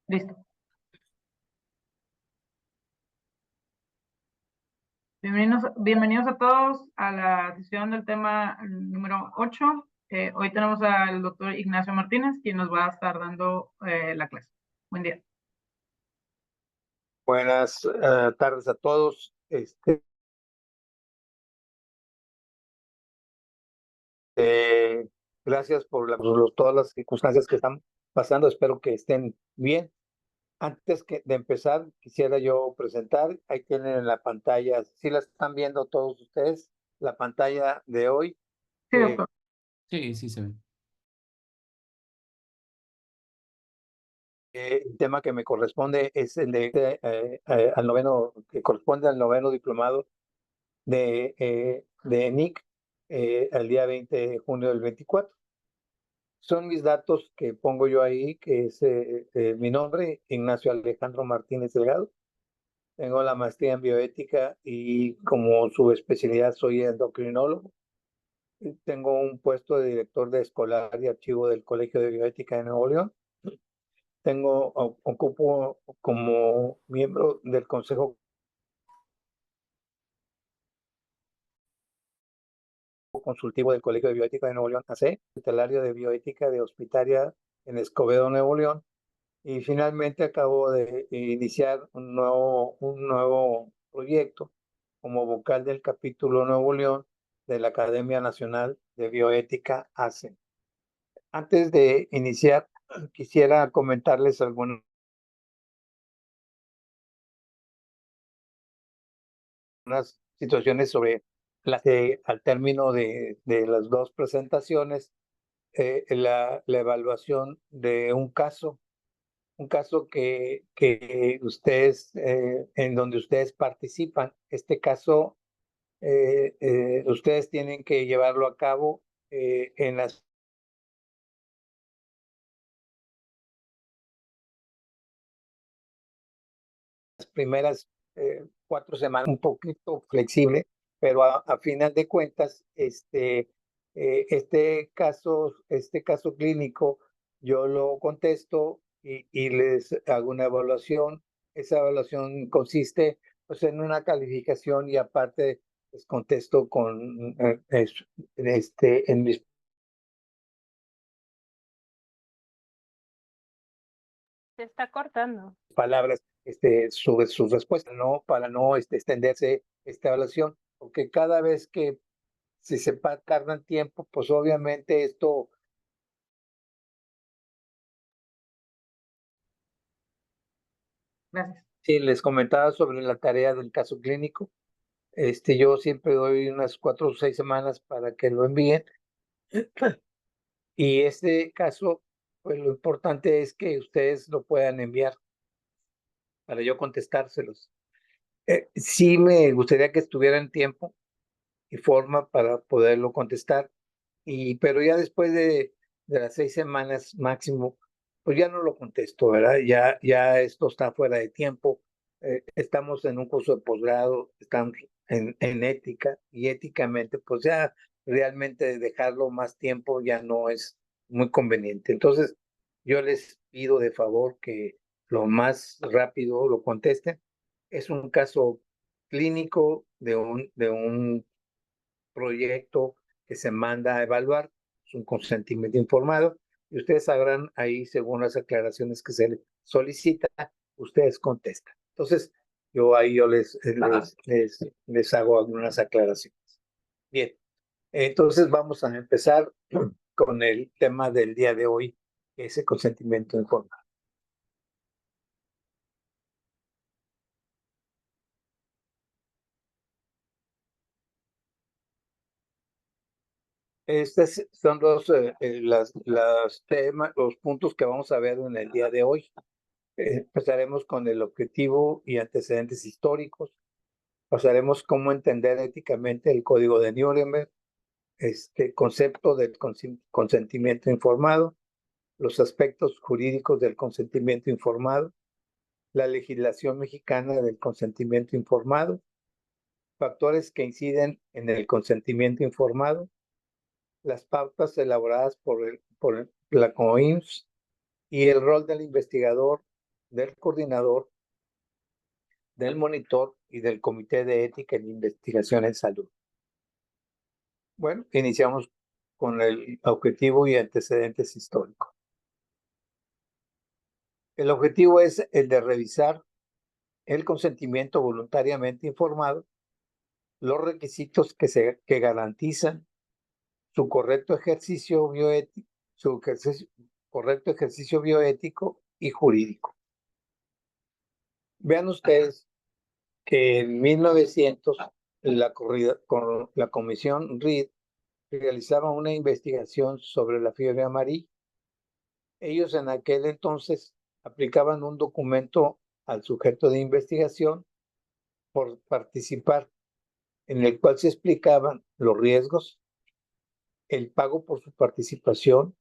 Listo. Bienvenidos a todos a la sesión del tema número 8. Hoy tenemos al doctor Ignacio Martínez, quien nos va a estar dando la clase. Buen día. Buenas tardes a todos. Gracias por todas las circunstancias que están pasando. Espero que estén bien. Antes de empezar, quisiera yo presentar, ahí tienen en la pantalla, si la están viendo todos ustedes, la pantalla de hoy. Sí, doctor. Sí, se ve. El tema que me corresponde es el al noveno, que corresponde al noveno diplomado de ENIC al día 20 de junio del 24. Son mis datos que pongo yo ahí, que es mi nombre, Ignacio Alejandro Martínez Delgado. Tengo la maestría en bioética y como subespecialidad soy endocrinólogo. Tengo un puesto de director de escolar y archivo del Colegio de Bioética de Nuevo León. Ocupo como miembro del Consejo Consultivo del Colegio de Bioética de Nuevo León, AC, Hospitalario de Bioética de Hospitaria en Escobedo, Nuevo León. Y finalmente acabo de iniciar un nuevo proyecto como vocal del capítulo Nuevo León de la Academia Nacional de Bioética, ACE. Antes de iniciar, quisiera comentarles algunas situaciones sobre al término de las dos presentaciones, la evaluación de un caso que ustedes, en donde ustedes participan. Este caso, ustedes tienen que llevarlo a cabo en las primeras 4 semanas, un poquito flexible, pero a final de cuentas, este caso clínico, yo lo contesto y les hago una evaluación. Esa evaluación consiste pues, en una calificación y aparte les contesto en mis Se está cortando. palabras sobre sus respuestas, ¿no? Para no extenderse esta evaluación, porque cada vez que si se tardan tiempo, pues obviamente esto. Gracias. Sí, les comentaba sobre la tarea del caso clínico. Yo siempre doy unas 4 o 6 semanas para que lo envíen. Y este caso, pues lo importante es que ustedes lo puedan enviar para yo contestárselos. Sí me gustaría que estuviera en tiempo y forma para poderlo contestar. Pero ya después de las 6 semanas máximo, pues ya no lo contesto, ¿verdad? Ya esto está fuera de tiempo. Estamos en un curso de posgrado, estamos en ética y éticamente, pues ya realmente dejarlo más tiempo ya no es muy conveniente. Entonces, yo les pido de favor que lo más rápido lo contesten. Es un caso clínico de un proyecto que se manda a evaluar, es un consentimiento informado, y ustedes sabrán ahí, según las aclaraciones que se les solicita, ustedes contestan. Entonces, yo les hago algunas aclaraciones. Bien, entonces vamos a empezar con el tema del día de hoy, que es el consentimiento informado. Estos son los puntos que vamos a ver en el día de hoy. Empezaremos con el objetivo y antecedentes históricos. Pasaremos cómo entender éticamente el Código de Nuremberg, concepto del consentimiento informado, los aspectos jurídicos del consentimiento informado, la legislación mexicana del consentimiento informado, factores que inciden en el consentimiento informado, las pautas elaboradas por la COINS y el rol del investigador del coordinador, del monitor y del Comité de Ética en Investigación en Salud. Bueno, iniciamos con el objetivo y antecedentes históricos. El objetivo es el de revisar el consentimiento voluntariamente informado, los requisitos que garantizan su correcto ejercicio bioético y jurídico. Vean ustedes que en 1900 la Comisión Reed realizaba una investigación sobre la fiebre amarilla. Ellos en aquel entonces aplicaban un documento al sujeto de investigación por participar, en el cual se explicaban los riesgos, el pago por su participación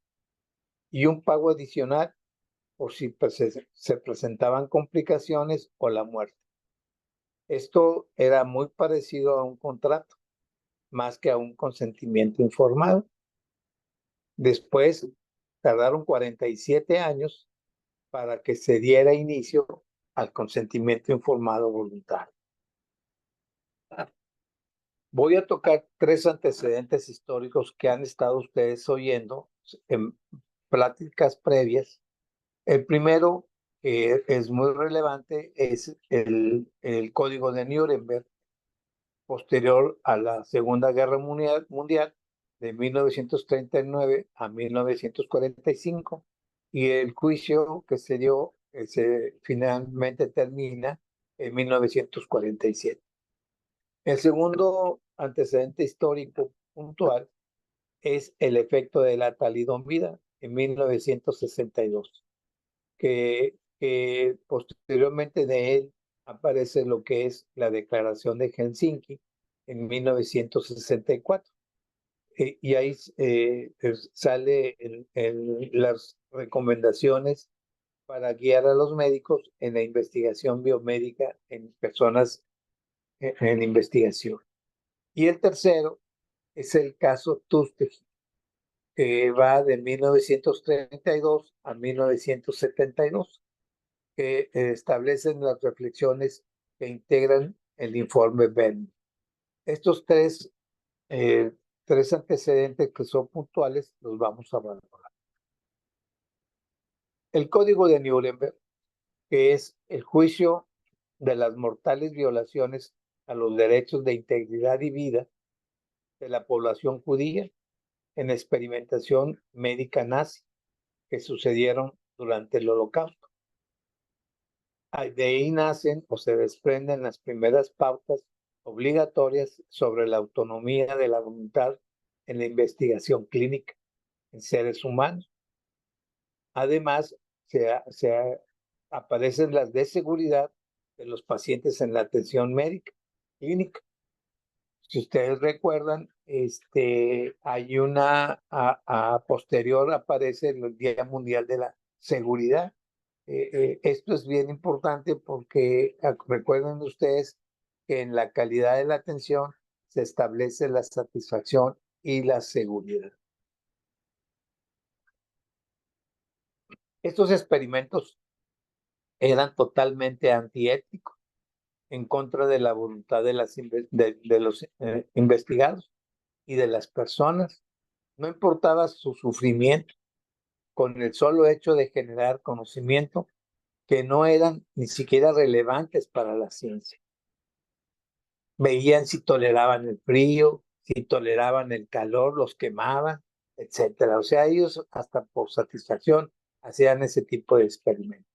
y un pago adicional por si se presentaban complicaciones o la muerte. Esto era muy parecido a un contrato, más que a un consentimiento informado. Después tardaron 47 años para que se diera inicio al consentimiento informado voluntario. Voy a tocar 3 antecedentes históricos que han estado ustedes oyendo en pláticas previas. El primero, que es muy relevante, es el Código de Nuremberg, posterior a la Segunda Guerra Mundial de 1939 a 1945, y el juicio que se dio finalmente termina en 1947. El segundo antecedente histórico puntual es el efecto de la talidomida en 1962, que posteriormente de él aparece lo que es la Declaración de Helsinki en 1964. Y ahí sale las recomendaciones para guiar a los médicos en la investigación biomédica en personas en investigación. Y el tercero es el caso Tuskegee, que va de 1932 a 1972, que establecen las reflexiones que integran el informe Bell. Estos tres antecedentes que son puntuales los vamos a valorar. El Código de Nuremberg, que es el juicio de las mortales violaciones a los derechos de integridad y vida de la población judía en experimentación médica nazi que sucedieron durante el Holocausto. De ahí nacen o se desprenden las primeras pautas obligatorias sobre la autonomía de la voluntad en la investigación clínica en seres humanos. Además, aparecen las de seguridad de los pacientes en la atención médica clínica. Si ustedes recuerdan, hay una, posterior aparece el Día Mundial de la Seguridad. Esto es bien importante porque recuerden ustedes que en la calidad de la atención se establece la satisfacción y la seguridad. Estos experimentos eran totalmente antiéticos, en contra de la voluntad de los investigados y de las personas. No importaba su sufrimiento, con el solo hecho de generar conocimiento que no eran ni siquiera relevantes para la ciencia. Veían si toleraban el frío, si toleraban el calor, los quemaban, etcétera. O sea, ellos hasta por satisfacción hacían ese tipo de experimentos.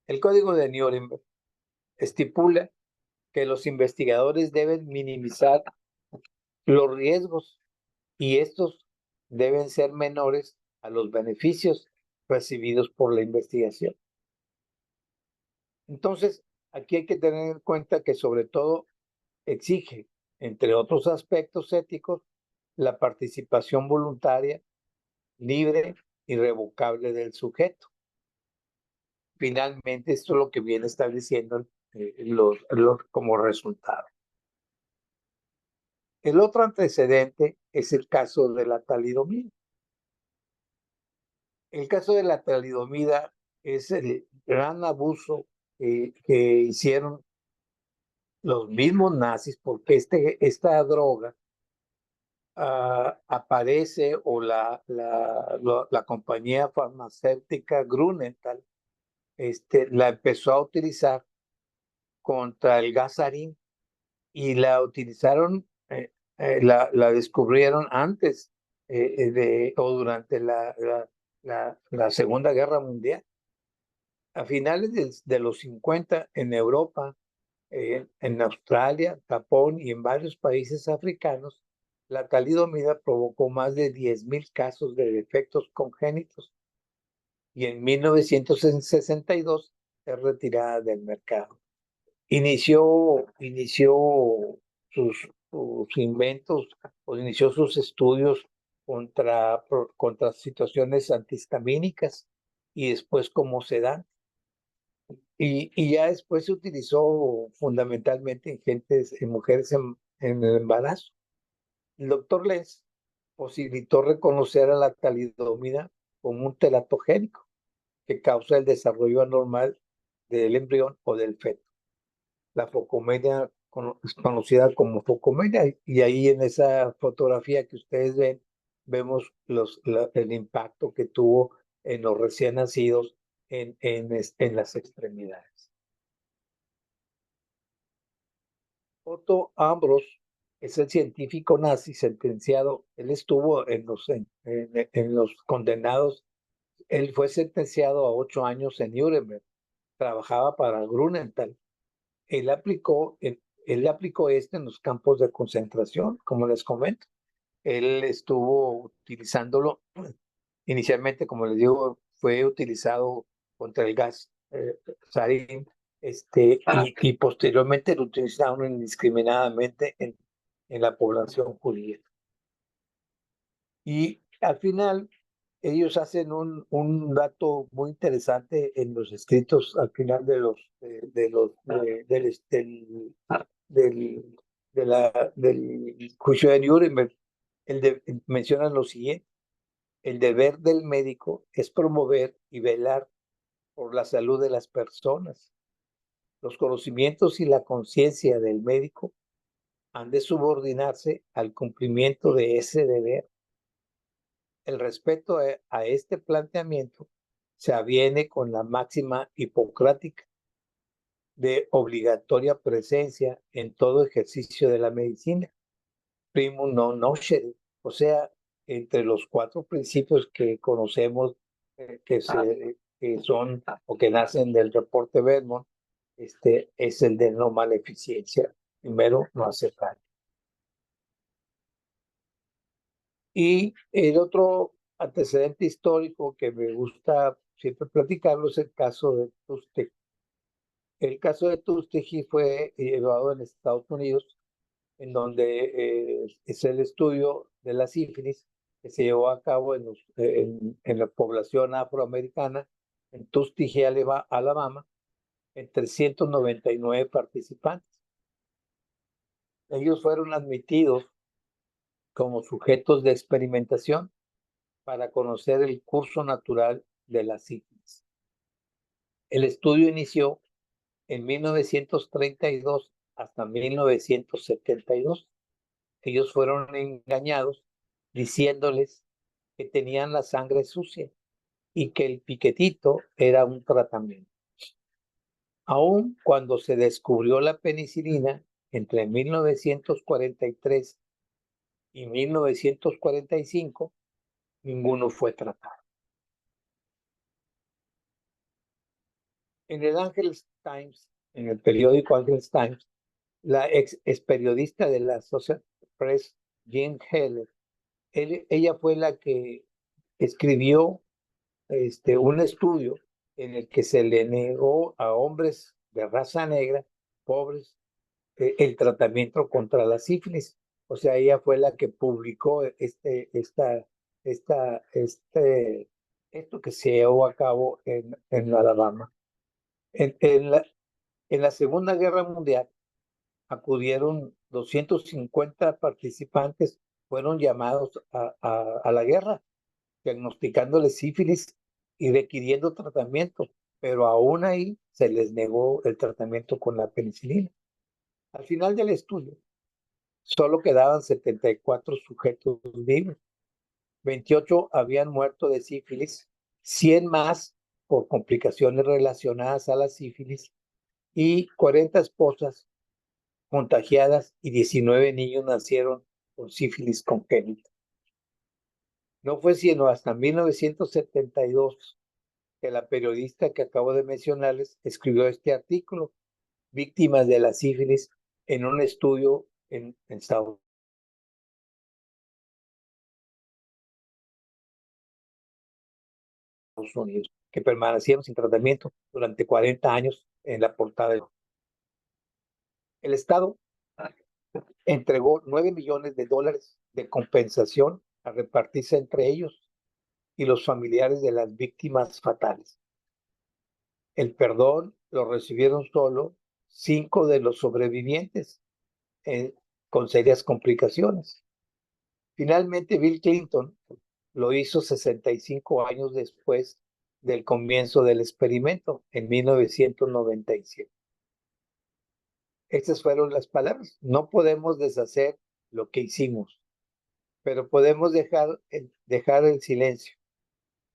El Código de Nuremberg estipula que los investigadores deben minimizar los riesgos y estos deben ser menores a los beneficios recibidos por la investigación. Entonces, aquí hay que tener en cuenta que sobre todo exige, entre otros aspectos éticos, la participación voluntaria, libre, irrevocable del sujeto. Finalmente, esto es lo que viene estableciendo como resultado. El otro antecedente es el caso de la talidomida. El caso de la talidomida es el gran abuso que hicieron los mismos nazis, porque esta droga aparece, o la compañía farmacéutica Grunenthal la empezó a utilizar contra el gas sarín, y la utilizaron, la descubrieron antes o durante la Segunda Guerra Mundial. A finales de los 50 en Europa, en Australia, Japón y en varios países africanos, la talidomida provocó más de 10,000 casos de defectos congénitos, y en 1962 es retirada del mercado. Inició sus inventos, o inició sus estudios contra situaciones antihistamínicas, y después como sedante. Y ya después se utilizó fundamentalmente en mujeres en el embarazo. El doctor Lenz posibilitó reconocer a la talidomida como un teratogénico que causa el desarrollo anormal del embrión o del feto. La focomelia es conocida como focomelia, y ahí en esa fotografía que ustedes ven, vemos el impacto que tuvo en los recién nacidos en las extremidades. Otto Ambros es el científico nazi sentenciado. Él estuvo en los condenados. Él fue sentenciado a 8 años en Nuremberg. Trabajaba para Grunenthal. Él aplicó en los campos de concentración, como les comento. Él estuvo utilizándolo. Inicialmente, como les digo, fue utilizado contra el gas sarín, y posteriormente lo utilizaron indiscriminadamente en la población judía. Y al final, ellos hacen un dato muy interesante en los escritos al final del juicio de Nuremberg. Mencionan lo siguiente: el deber del médico es promover y velar por la salud de las personas. Los conocimientos y la conciencia del médico han de subordinarse al cumplimiento de ese deber. El respeto a este planteamiento se aviene con la máxima hipocrática de obligatoria presencia en todo ejercicio de la medicina, primum non nocere, o sea, entre los 4 principios que conocemos, que son o que nacen del reporte Bedmont, es el de no maleficencia. Primero, no hacer daño. Y el otro antecedente histórico que me gusta siempre platicarlo es el caso de Tuskegee. El caso de Tuskegee fue llevado en Estados Unidos, en donde es el estudio de la sífilis que se llevó a cabo en la población afroamericana en Tuskegee, Alabama, en 399 participantes. Ellos fueron admitidos como sujetos de experimentación para conocer el curso natural de la sífilis. El estudio inició en 1932 hasta 1972. Ellos fueron engañados diciéndoles que tenían la sangre sucia y que el piquetito era un tratamiento. Aún cuando se descubrió la penicilina entre 1943 y 1945, ninguno fue tratado. En el Angeles Times, en el periódico Angeles Times, la ex periodista de la Associated Press, Jean Heller, ella fue la que escribió un estudio en el que se le negó a hombres de raza negra, pobres, el tratamiento contra la sífilis. O sea, ella fue la que publicó esto que se llevó a cabo en Alabama. En la Segunda Guerra Mundial acudieron 250 participantes, fueron llamados a la guerra, diagnosticándoles sífilis y requiriendo tratamiento, pero aún ahí se les negó el tratamiento con la penicilina. Al final del estudio, solo quedaban 74 sujetos vivos. 28 habían muerto de sífilis, 100 más por complicaciones relacionadas a la sífilis y 40 esposas contagiadas y 19 niños nacieron con sífilis congénita. No fue sino hasta 1972 que la periodista que acabo de mencionarles escribió este artículo, Víctimas de la sífilis, en un estudio en Estados Unidos, que permanecieron sin tratamiento durante 40 años en la portada. El Estado entregó $9 millones de compensación a repartirse entre ellos y los familiares de las víctimas fatales. El perdón lo recibieron solo 5 de los sobrevivientes con serias complicaciones. Finalmente, Bill Clinton lo hizo 65 años después del comienzo del experimento, en 1997. Estas fueron las palabras. No podemos deshacer lo que hicimos, pero podemos dejar el silencio.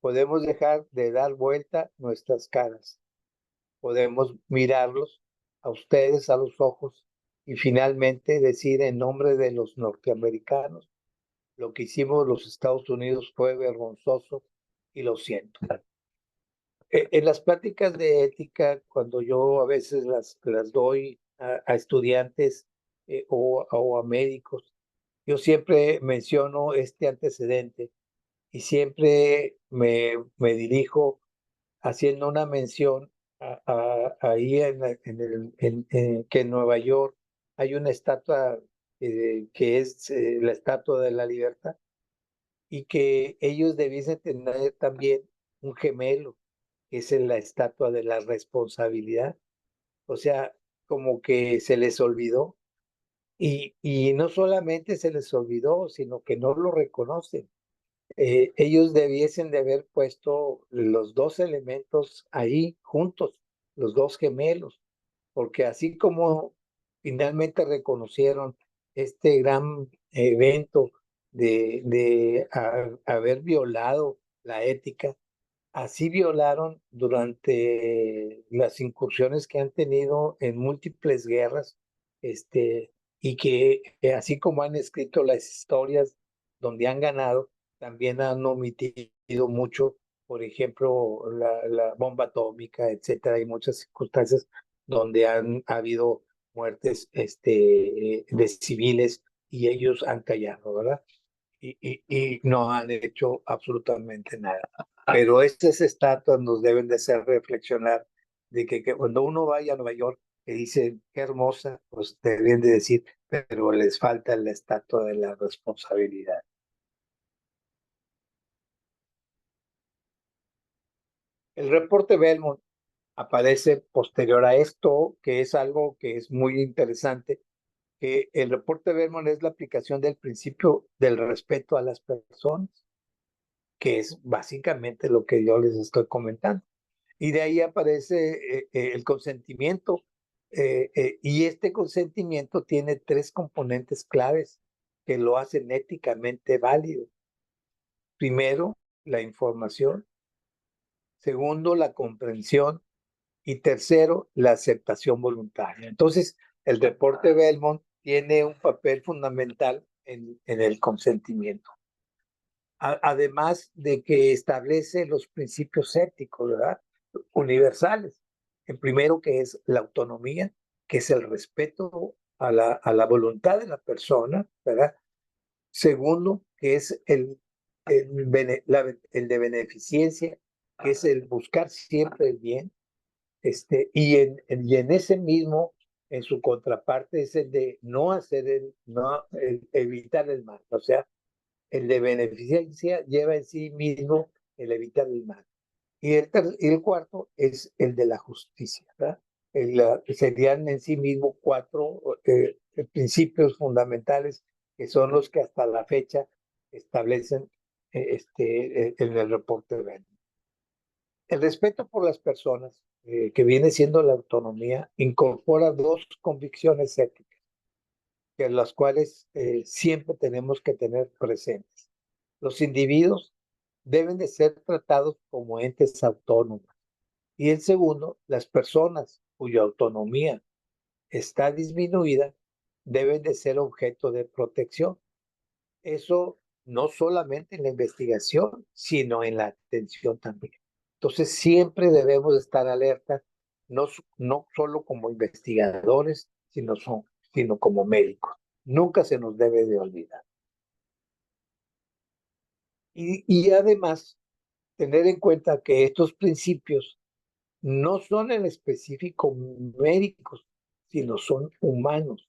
Podemos dejar de dar vuelta nuestras caras. Podemos mirarlos a ustedes a los ojos y finalmente decir en nombre de los norteamericanos: lo que hicimos los Estados Unidos fue vergonzoso y lo siento. En las pláticas de ética, cuando yo a veces las doy a estudiantes o a médicos, yo siempre menciono este antecedente y siempre me dirijo haciendo una mención ahí que en Nueva York hay una estatua que es la Estatua de la Libertad, y que ellos debiesen tener también un gemelo, que es en la Estatua de la Responsabilidad. O sea, como que se les olvidó, y no solamente se les olvidó, sino que no lo reconocen. Ellos debiesen de haber puesto los dos elementos ahí juntos, los dos gemelos, porque así como finalmente reconocieron este gran evento de haber violado la ética, así violaron durante las incursiones que han tenido en múltiples guerras, y que así como han escrito las historias donde han ganado, también han omitido mucho, por ejemplo, la bomba atómica, etcétera, y muchas circunstancias donde han habido muertes de civiles y ellos han callado, ¿verdad? Y no han hecho absolutamente nada. Pero estas estatuas nos deben de hacer reflexionar de que cuando uno vaya a Nueva York y dice qué hermosa, pues deben de decir, pero les falta la estatua de la responsabilidad. El reporte Belmont aparece posterior a esto, que es algo que es muy interesante, que el reporte Belmont es la aplicación del principio del respeto a las personas, que es básicamente lo que yo les estoy comentando. Y de ahí aparece el consentimiento, y este consentimiento tiene 3 componentes claves que lo hacen éticamente válido. Primero, la información. Segundo, la comprensión. Y tercero, la aceptación voluntaria. Entonces, el reporte Belmont tiene un papel fundamental en el consentimiento. Además de que establece los principios éticos, ¿verdad?, universales. El primero, que es la autonomía, que es el respeto a la voluntad de la persona, ¿verdad? Segundo, que es el de beneficencia, que es el buscar siempre el bien. Y en ese mismo, en su contraparte, es el de no hacer el evitar el mal. O sea, el de beneficencia lleva en sí mismo el evitar el mal. Y el cuarto es el de la justicia, ¿verdad? Serían en sí mismo 4 principios fundamentales que son los que hasta la fecha establecen en el reporte Belmont. El respeto por las personas, que viene siendo la autonomía, incorpora dos convicciones éticas, que las cuales siempre tenemos que tener presentes. Los individuos deben de ser tratados como entes autónomos. Y el segundo, las personas cuya autonomía está disminuida deben de ser objeto de protección. Eso no solamente en la investigación, sino en la atención también. Entonces, siempre debemos estar alerta, no solo como investigadores, sino como médicos. Nunca se nos debe de olvidar. Y además, tener en cuenta que estos principios no son en específico médicos, sino son humanos.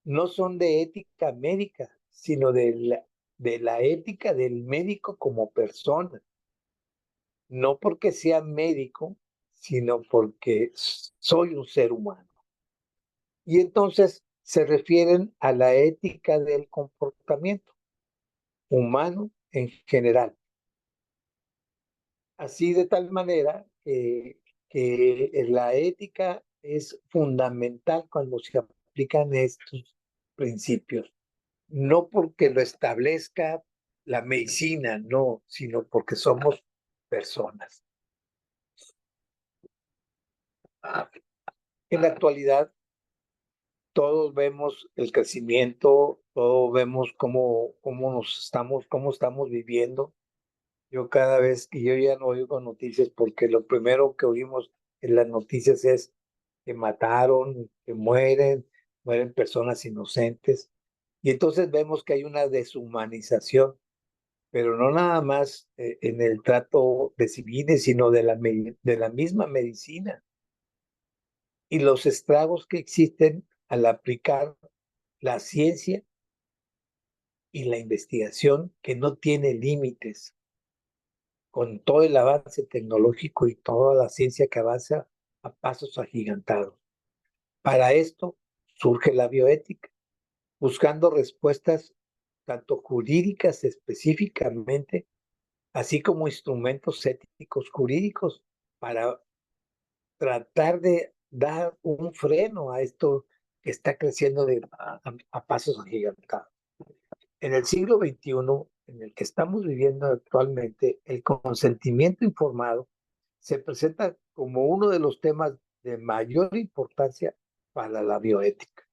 No son de ética médica, sino de la ética del médico como persona. No porque sea médico, sino porque soy un ser humano. Y entonces se refieren a la ética del comportamiento humano en general. Así de tal manera que la ética es fundamental cuando se aplican estos principios. No porque lo establezca la medicina, no, sino porque somos personas. En la actualidad, todos vemos el crecimiento, todos vemos cómo estamos viviendo. Yo cada vez que yo ya no oigo noticias, porque lo primero que oímos en las noticias es que mataron, que mueren personas inocentes. Y entonces vemos que hay una deshumanización, pero no nada más en el trato de civiles, sino de la misma medicina. Y los estragos que existen al aplicar la ciencia y la investigación que no tiene límites, con todo el avance tecnológico y toda la ciencia que avanza a pasos agigantados. Para esto surge la bioética, buscando respuestas tanto jurídicas específicamente, así como instrumentos éticos jurídicos para tratar de dar un freno a esto que está creciendo a pasos agigantados. En el siglo XXI, en el que estamos viviendo actualmente, el consentimiento informado se presenta como uno de los temas de mayor importancia para la bioética,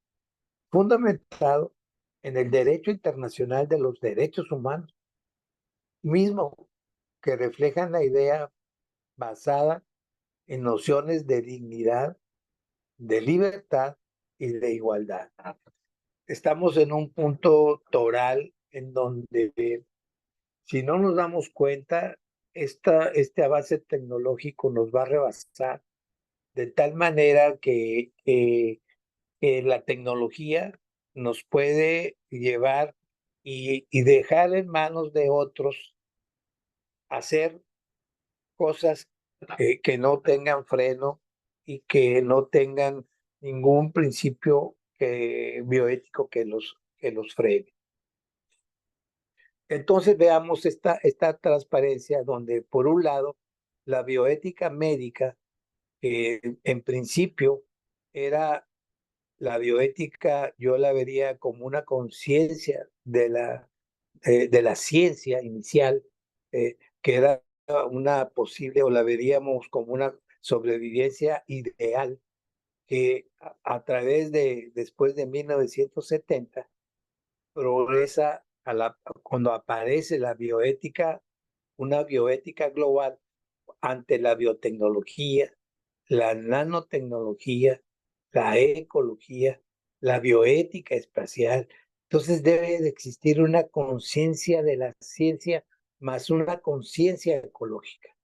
fundamentado en el derecho internacional de los derechos humanos, mismo que reflejan la idea basada en nociones de dignidad, de libertad y de igualdad. Estamos en un punto toral en donde, si no nos damos cuenta, este avance tecnológico nos va a rebasar de tal manera que la tecnología nos puede llevar y dejar en manos de otros hacer cosas que no tengan freno y que no tengan ningún principio bioético que los frene. Entonces veamos esta transparencia donde, por un lado, la bioética médica, en principio era la bioética, yo la vería como una conciencia de la ciencia inicial, que era una posible, o la veríamos como una sobrevivencia ideal, que a través después de 1970, progresa cuando aparece la bioética, una bioética global ante la biotecnología, la nanotecnología, la ecología, la bioética espacial. Entonces debe de existir una conciencia de la ciencia más una conciencia ecológica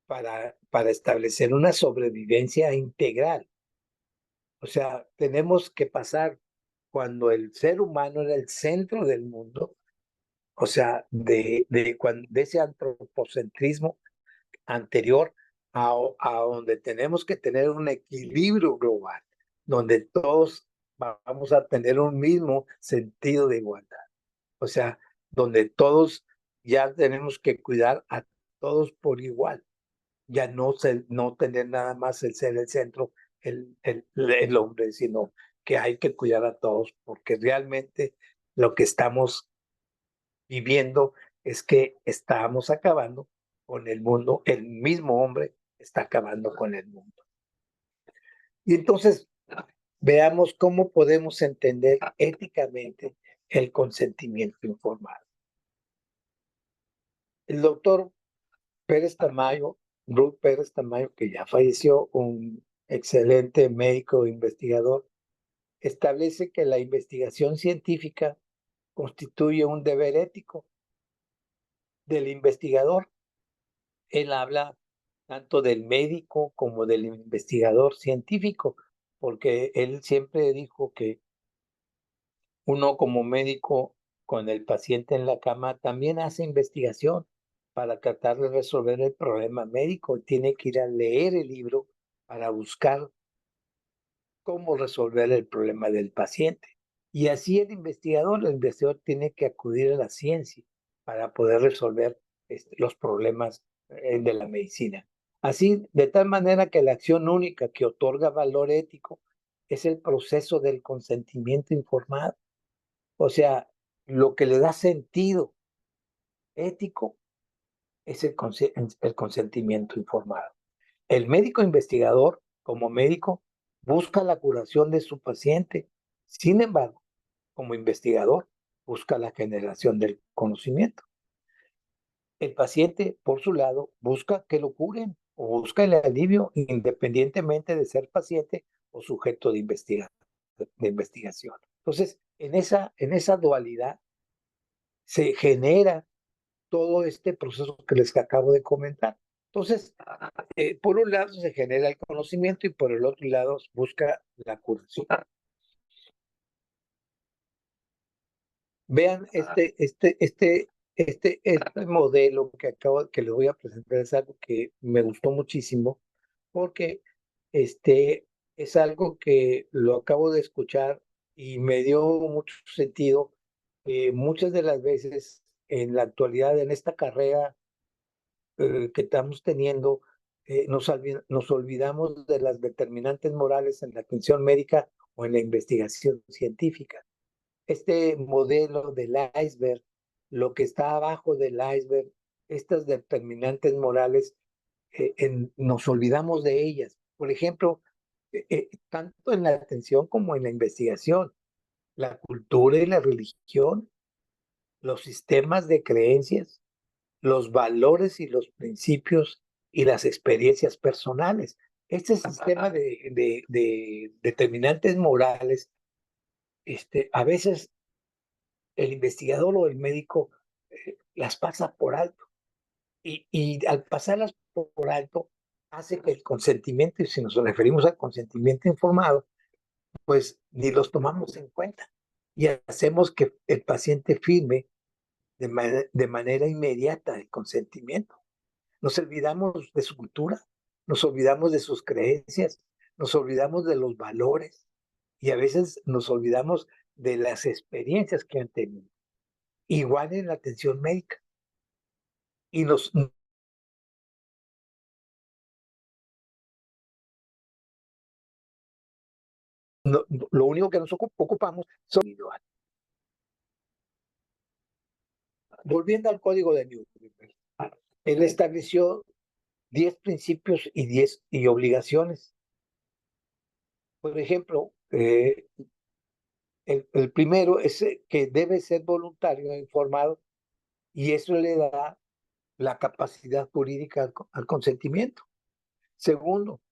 para establecer una sobrevivencia integral. O sea, tenemos que pasar cuando el ser humano era el centro del mundo, o sea, de ese antropocentrismo anterior a donde tenemos que tener un equilibrio global, donde todos vamos a tener un mismo sentido de igualdad. O sea, donde todos ya tenemos que cuidar a todos por igual. Ya no tener nada más el ser el centro, el hombre, sino que hay que cuidar a todos, porque realmente lo que estamos viviendo es que estamos acabando con el mundo, el mismo hombre está acabando con el mundo. Y entonces veamos cómo podemos entender éticamente el consentimiento informado. El doctor Pérez Tamayo, Ruth Pérez Tamayo, que ya falleció, un excelente médico e investigador, establece que la investigación científica constituye un deber ético del investigador. Él habla tanto del médico como del investigador científico, porque él siempre dijo que uno como médico con el paciente en la cama también hace investigación para tratar de resolver el problema médico. Tiene que ir a leer el libro para buscar cómo resolver el problema del paciente. Y así el investigador tiene que acudir a la ciencia para poder resolver los problemas de la medicina. Así, de tal manera que la acción única que otorga valor ético es el proceso del consentimiento informado. O sea, lo que le da sentido ético es el consentimiento informado. El médico investigador, como médico, busca la curación de su paciente. Sin embargo, como investigador, busca la generación del conocimiento. El paciente, por su lado, busca que lo curen o busca el alivio independientemente de ser paciente o sujeto de investigación. Entonces, en esa dualidad se genera todo este proceso que les acabo de comentar. Entonces, por un lado se genera el conocimiento y por el otro lado busca la curación. Vean este modelo que les voy a presentar es algo que me gustó muchísimo porque es algo que lo acabo de escuchar y me dio mucho sentido. Muchas de las veces en la actualidad, en esta carrera que estamos teniendo, nos olvidamos de las determinantes morales en la atención médica o en la investigación científica. Este modelo del iceberg, lo que está abajo del iceberg, estas determinantes morales, nos olvidamos de ellas. Por ejemplo, tanto en la atención como en la investigación, la cultura y la religión, los sistemas de creencias, los valores y los principios y las experiencias personales. Este sistema de determinantes morales, a veces el investigador o el médico las pasa por alto y al pasarlas por alto hace que el consentimiento, y si nos referimos al consentimiento informado, pues ni los tomamos en cuenta y hacemos que el paciente firme de manera inmediata el consentimiento. Nos olvidamos de su cultura, nos olvidamos de sus creencias, nos olvidamos de los valores y a veces nos olvidamos de las experiencias que han tenido. Igual en la atención médica. Y lo único que nos ocupamos son individuales. Volviendo al código de Nuremberg, él estableció 10 principios y 10 obligaciones. Por ejemplo, el primero es que debe ser voluntario e informado y eso le da la capacidad jurídica al consentimiento. Segundo,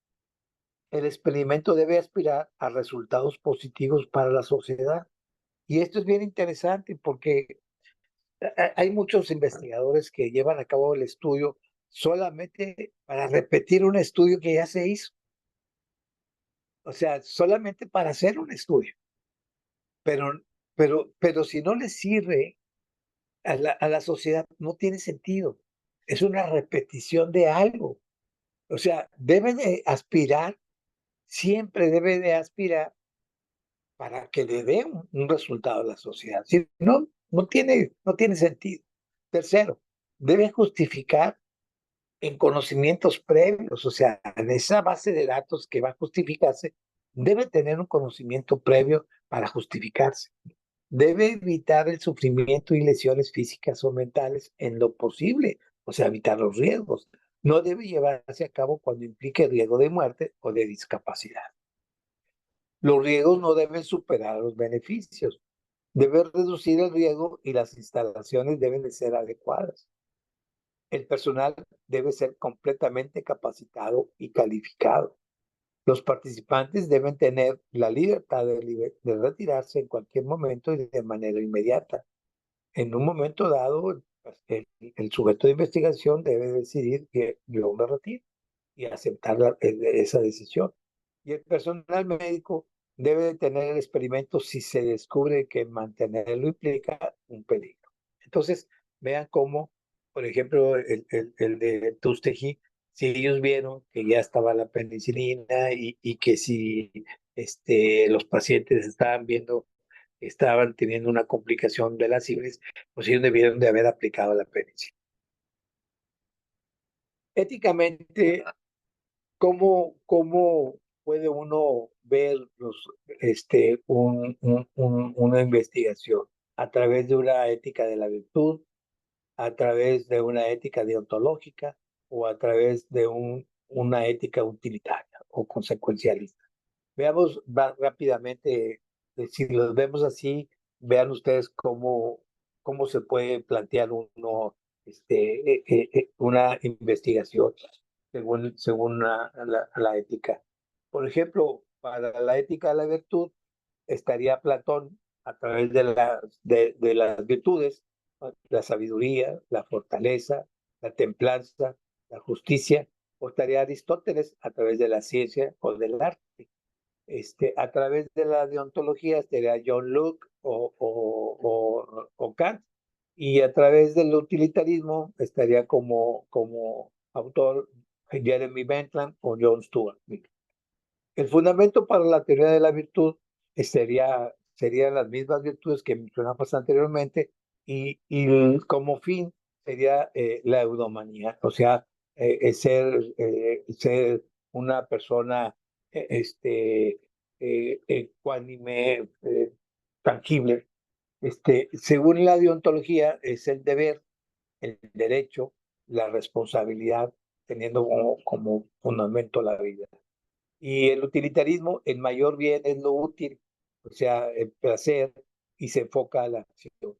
el experimento debe aspirar a resultados positivos para la sociedad. Y esto es bien interesante porque hay muchos investigadores que llevan a cabo el estudio solamente para repetir un estudio que ya se hizo. O sea, solamente para hacer un estudio. Pero si no le sirve a la sociedad, no tiene sentido. Es una repetición de algo. O sea, debe de aspirar, siempre debe de aspirar para que le dé un resultado a la sociedad. Si no, no tiene sentido. Tercero, debe justificar en conocimientos previos, o sea, en esa base de datos que va a justificarse, debe tener un conocimiento previo para justificarse. Debe evitar el sufrimiento y lesiones físicas o mentales en lo posible, o sea, evitar los riesgos. No debe llevarse a cabo cuando implique riesgo de muerte o de discapacidad. Los riesgos no deben superar los beneficios. Debe reducir el riesgo y las instalaciones deben de ser adecuadas. El personal debe ser completamente capacitado y calificado. Los participantes deben tener la libertad de retirarse en cualquier momento y de manera inmediata. En un momento dado, el sujeto de investigación debe decidir que yo me retiro y aceptar esa decisión. Y el personal médico debe de tener el experimento si se descubre que mantenerlo implica un peligro. Entonces, vean cómo, por ejemplo, el de Tusteji, si ellos vieron que ya estaba la penicilina y que si los pacientes estaban teniendo una complicación de la sífilis, pues ellos debieron de haber aplicado la penicilina. Éticamente, ¿cómo puede uno ver una investigación? A través de una ética de la virtud, a través de una ética deontológica o a través de una ética utilitaria o consecuencialista. Veamos rápidamente, si los vemos así, vean ustedes cómo se puede plantear una investigación según la ética. Por ejemplo, para la ética de la virtud estaría Platón a través de las virtudes, la sabiduría, la fortaleza, la templanza, la justicia, o estaría Aristóteles a través de la ciencia o del arte. A través de la deontología estaría John Locke o Kant, y a través del utilitarismo estaría como autor Jeremy Bentham o John Stuart Mill. El fundamento para la teoría de la virtud serían las mismas virtudes que mencionamos anteriormente, y como fin sería la eudomanía, o sea, ser una persona ecuánime, tangible. Según la deontología, es el deber, el derecho, la responsabilidad, teniendo como fundamento la vida. Y el utilitarismo, el mayor bien es lo útil, o sea, el placer, y se enfoca a la acción.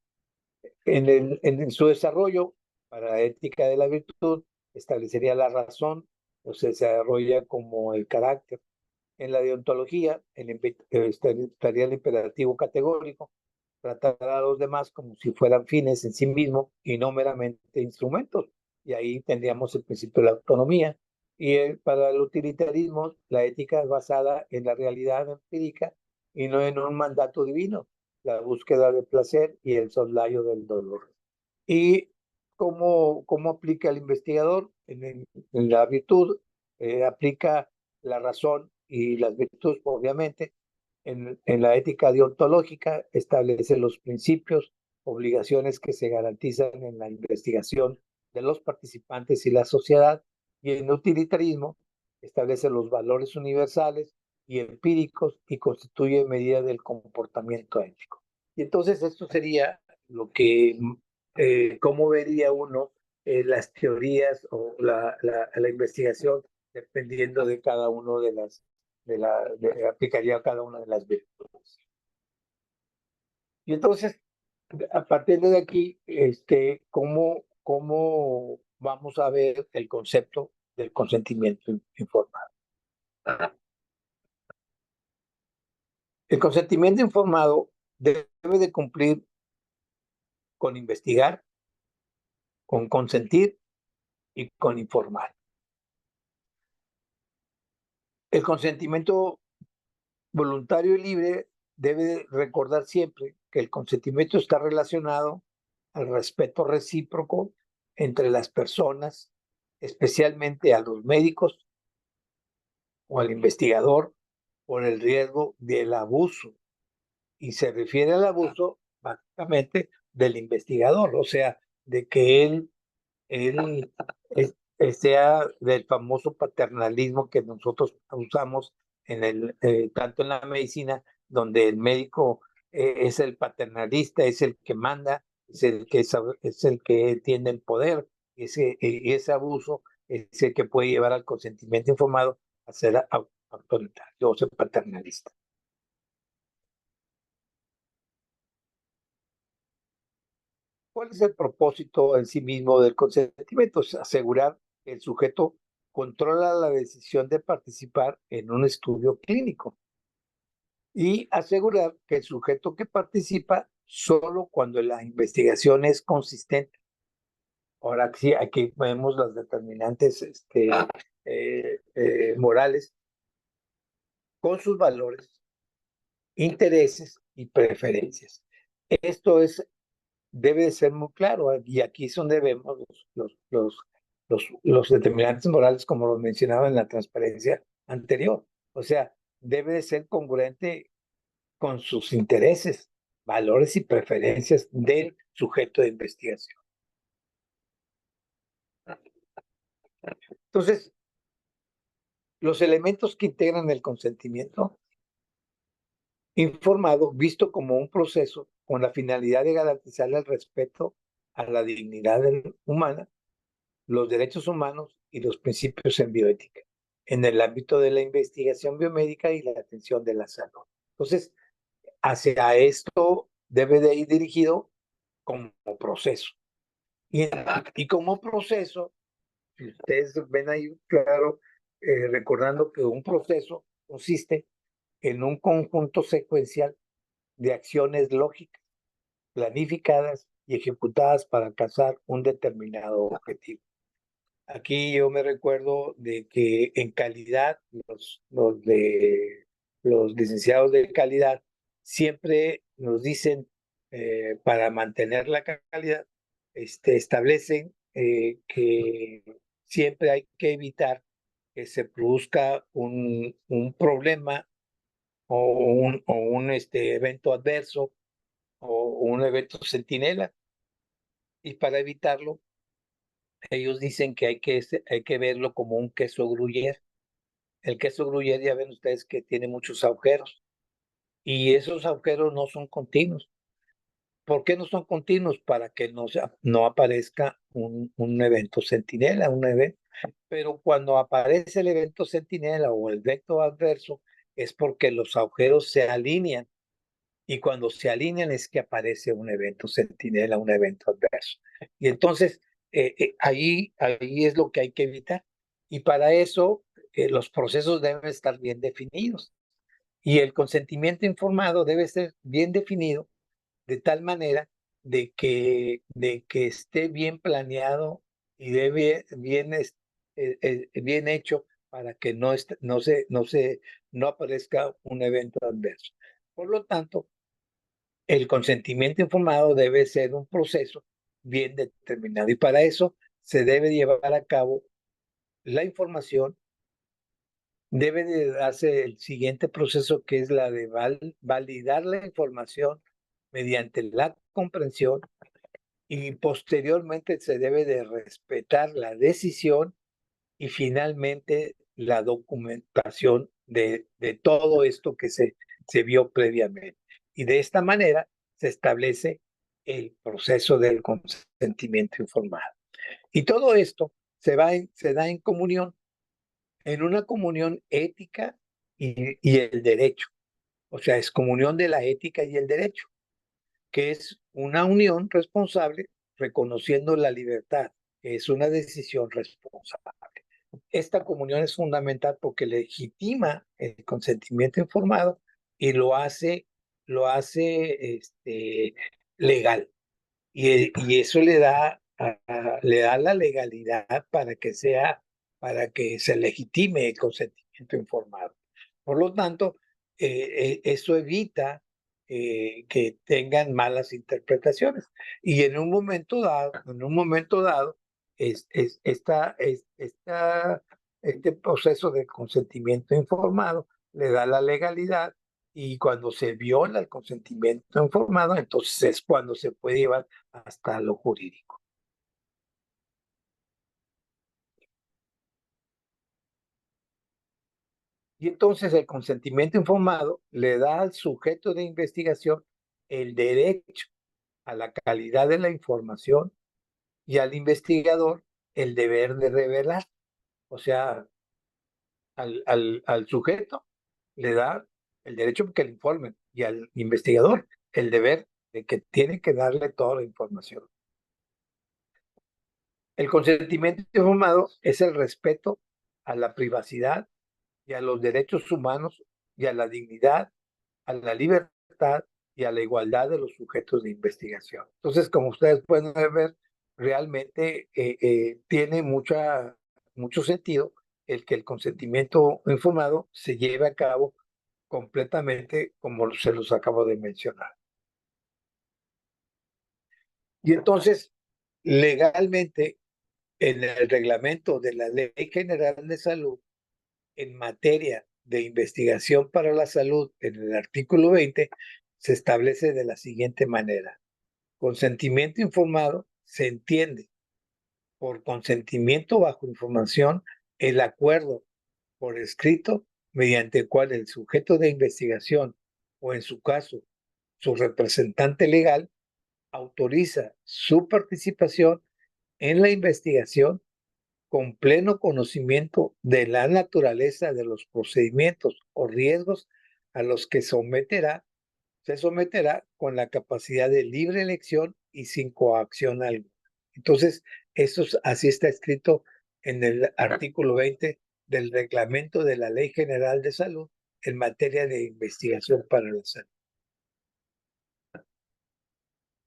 En su desarrollo, para la ética de la virtud, establecería la razón, o sea, se desarrolla como el carácter. En la deontología, estaría el imperativo categórico, tratar a los demás como si fueran fines en sí mismos y no meramente instrumentos. Y ahí tendríamos el principio de la autonomía. Y para el utilitarismo, la ética es basada en la realidad empírica y no en un mandato divino, la búsqueda del placer y el soslayo del dolor. ¿Y cómo aplica el investigador? En la virtud, aplica la razón y las virtudes, obviamente. En la ética deontológica establece los principios, obligaciones que se garantizan en la investigación de los participantes y la sociedad, y en utilitarismo establece los valores universales y empíricos y constituye medida del comportamiento ético. Y entonces esto sería lo que, cómo vería uno las teorías o la investigación dependiendo de cada uno aplicaría cada una de las virtudes. Y entonces, a partir de aquí, ¿cómo vamos a ver el concepto del consentimiento informado? El consentimiento informado debe de cumplir con investigar, con consentir y con informar. El consentimiento voluntario y libre debe recordar siempre que el consentimiento está relacionado al respeto recíproco entre las personas, especialmente a los médicos o al investigador, por el riesgo del abuso. Y se refiere al abuso básicamente del investigador, o sea, de que él sea del famoso paternalismo que nosotros usamos tanto en la medicina, donde el médico es el paternalista, es el que manda, es el que tiene el poder, y ese abuso es el que puede llevar al consentimiento informado a ser autoritario o ser paternalista. ¿Cuál es el propósito en sí mismo del consentimiento? Es asegurar que el sujeto controla la decisión de participar en un estudio clínico y asegurar que el sujeto que participa solo cuando la investigación es consistente. Ahora sí, aquí vemos las determinantes morales con sus valores, intereses y preferencias. Esto debe de ser muy claro, y aquí es donde vemos los determinantes morales, como lo mencionaba en la transparencia anterior. O sea, debe de ser congruente con sus intereses, valores y preferencias del sujeto de investigación. Entonces, los elementos que integran el consentimiento informado, visto como un proceso con la finalidad de garantizar el respeto a la dignidad humana, los derechos humanos y los principios en bioética, en el ámbito de la investigación biomédica y la atención de la salud. Entonces, hacia esto debe de ir dirigido como proceso. Y como proceso, si ustedes ven ahí claro, recordando que un proceso consiste en un conjunto secuencial de acciones lógicas, planificadas y ejecutadas para alcanzar un determinado objetivo. Aquí yo me recuerdo de que en calidad, los licenciados de calidad siempre nos dicen, para mantener la calidad, establecen que siempre hay que evitar que se produzca un problema o un evento adverso o un evento centinela. Y para evitarlo, ellos dicen que hay que verlo como un queso gruyere. El queso gruyere, ya ven ustedes que tiene muchos agujeros y esos agujeros no son continuos. ¿Por qué no son continuos? Para que no aparezca un evento centinela, un evento. Pero cuando aparece el evento centinela o el evento adverso, es porque los agujeros se alinean. Y cuando se alinean es que aparece un evento centinela, un evento adverso. Y entonces, ahí es lo que hay que evitar. Y para eso, los procesos deben estar bien definidos. Y el consentimiento informado debe ser bien definido de tal manera de que esté bien planeado y bien hecho para que no aparezca un evento adverso. Por lo tanto, el consentimiento informado debe ser un proceso bien determinado y para eso se debe llevar a cabo la información. Debe de darse el siguiente proceso, que es la de validar la información mediante la comprensión, y posteriormente se debe de respetar la decisión y finalmente la documentación de todo esto que se vio previamente. Y de esta manera se establece el proceso del consentimiento informado. Y todo esto se da en comunión, en una comunión ética y el derecho. O sea, es comunión de la ética y el derecho, que es una unión responsable reconociendo la libertad, que es una decisión responsable. Esta comunión es fundamental porque legitima el consentimiento informado y lo hace legal. Y eso le da la legalidad para que se legitime el consentimiento informado. Por lo tanto, eso evita que tengan malas interpretaciones. Y en un momento dado, este proceso de consentimiento informado le da la legalidad, y cuando se viola el consentimiento informado, entonces es cuando se puede llevar hasta lo jurídico. Y entonces el consentimiento informado le da al sujeto de investigación el derecho a la calidad de la información y al investigador el deber de revelar. O sea, al sujeto le da el derecho que le informen y al investigador el deber de que tiene que darle toda la información. El consentimiento informado es el respeto a la privacidad y a los derechos humanos y a la dignidad, a la libertad y a la igualdad de los sujetos de investigación. Entonces, como ustedes pueden ver, realmente tiene mucho sentido el que el consentimiento informado se lleve a cabo completamente como se los acabo de mencionar. Y entonces, legalmente, en el reglamento de la Ley General de Salud, en materia de investigación para la salud, en el artículo 20, se establece de la siguiente manera. Consentimiento informado se entiende por consentimiento bajo información el acuerdo por escrito mediante el cual el sujeto de investigación o en su caso su representante legal autoriza su participación en la investigación con pleno conocimiento de la naturaleza de los procedimientos o riesgos a los que se someterá con la capacidad de libre elección y sin coacción alguna. Entonces, así está escrito en el artículo 20 del reglamento de la Ley General de Salud en materia de investigación para la salud.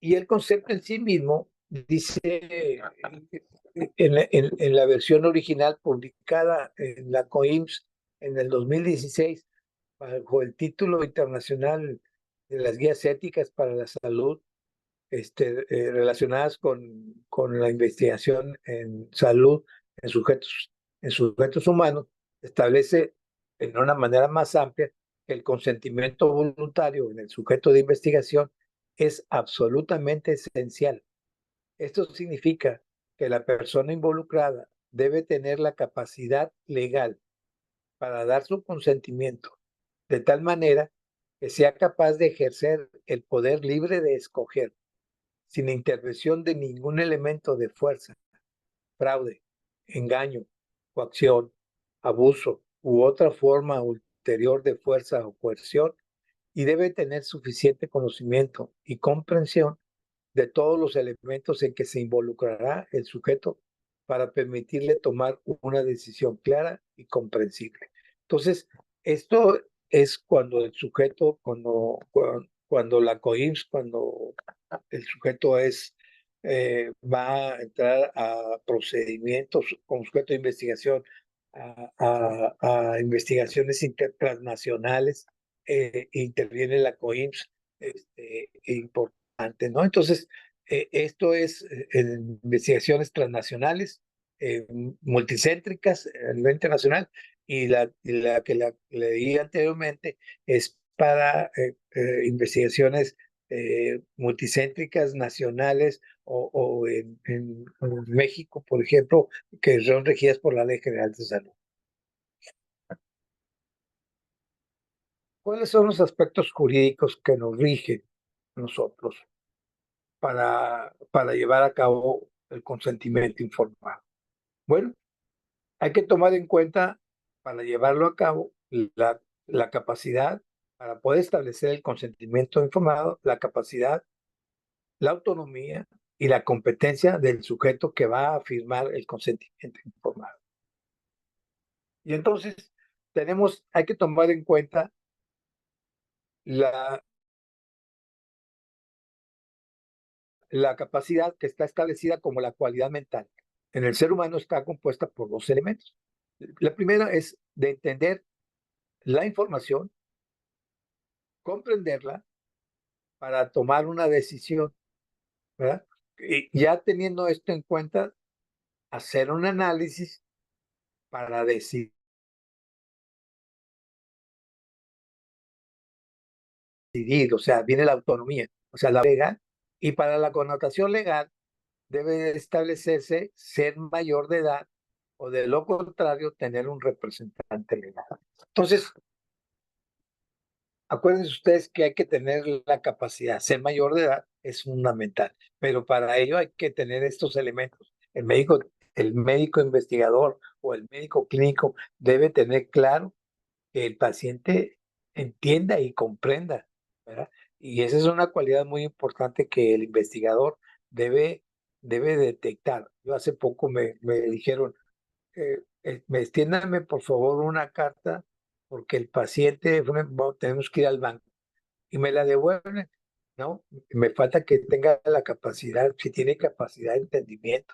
Y el concepto en sí mismo dice en la versión original publicada en la COIMS en el 2016 bajo el título internacional de las guías éticas para la salud relacionadas con la investigación en salud en sujetos humanos, establece en una manera más amplia que el consentimiento voluntario en el sujeto de investigación es absolutamente esencial. Esto significa que la persona involucrada debe tener la capacidad legal para dar su consentimiento, de tal manera que sea capaz de ejercer el poder libre de escoger, sin intervención de ningún elemento de fuerza, fraude, engaño, coacción, abuso u otra forma ulterior de fuerza o coerción, y debe tener suficiente conocimiento y comprensión de todos los elementos en que se involucrará el sujeto para permitirle tomar una decisión clara y comprensible. Entonces, esto es cuando el sujeto, cuando la COIMS, cuando el sujeto va a entrar a procedimientos como sujeto de investigación, a investigaciones transnacionales, interviene la COIMS, importante, ¿no? Entonces, esto es en investigaciones transnacionales, multicéntricas a nivel internacional, y la que leí anteriormente es para investigaciones multicéntricas nacionales o en México, por ejemplo, que son regidas por la Ley General de Salud. ¿Cuáles son los aspectos jurídicos que nos rigen a nosotros para llevar a cabo el consentimiento informado? Bueno, hay que tomar en cuenta para llevarlo a cabo la capacidad para poder establecer el consentimiento informado, la capacidad, la autonomía y la competencia del sujeto que va a firmar el consentimiento informado. Y entonces hay que tomar en cuenta la capacidad que está establecida como la cualidad mental. En el ser humano está compuesta por dos elementos. La primera es de entender la información, comprenderla para tomar una decisión, ¿verdad? Y ya teniendo esto en cuenta, hacer un análisis para decidir, o sea, viene la autonomía, o sea, la legal, y para la connotación legal debe establecerse ser mayor de edad o de lo contrario, tener un representante legal. Entonces, acuérdense ustedes que hay que tener la capacidad. Ser mayor de edad es fundamental, pero para ello hay que tener estos elementos. El médico investigador o el médico clínico debe tener claro que el paciente entienda y comprenda, ¿verdad? Y esa es una cualidad muy importante que el investigador debe detectar. Yo hace poco me dijeron, extiéndame por favor una carta porque el paciente, tenemos que ir al banco y me la devuelven, ¿no? Me falta que tenga la capacidad, si tiene capacidad de entendimiento.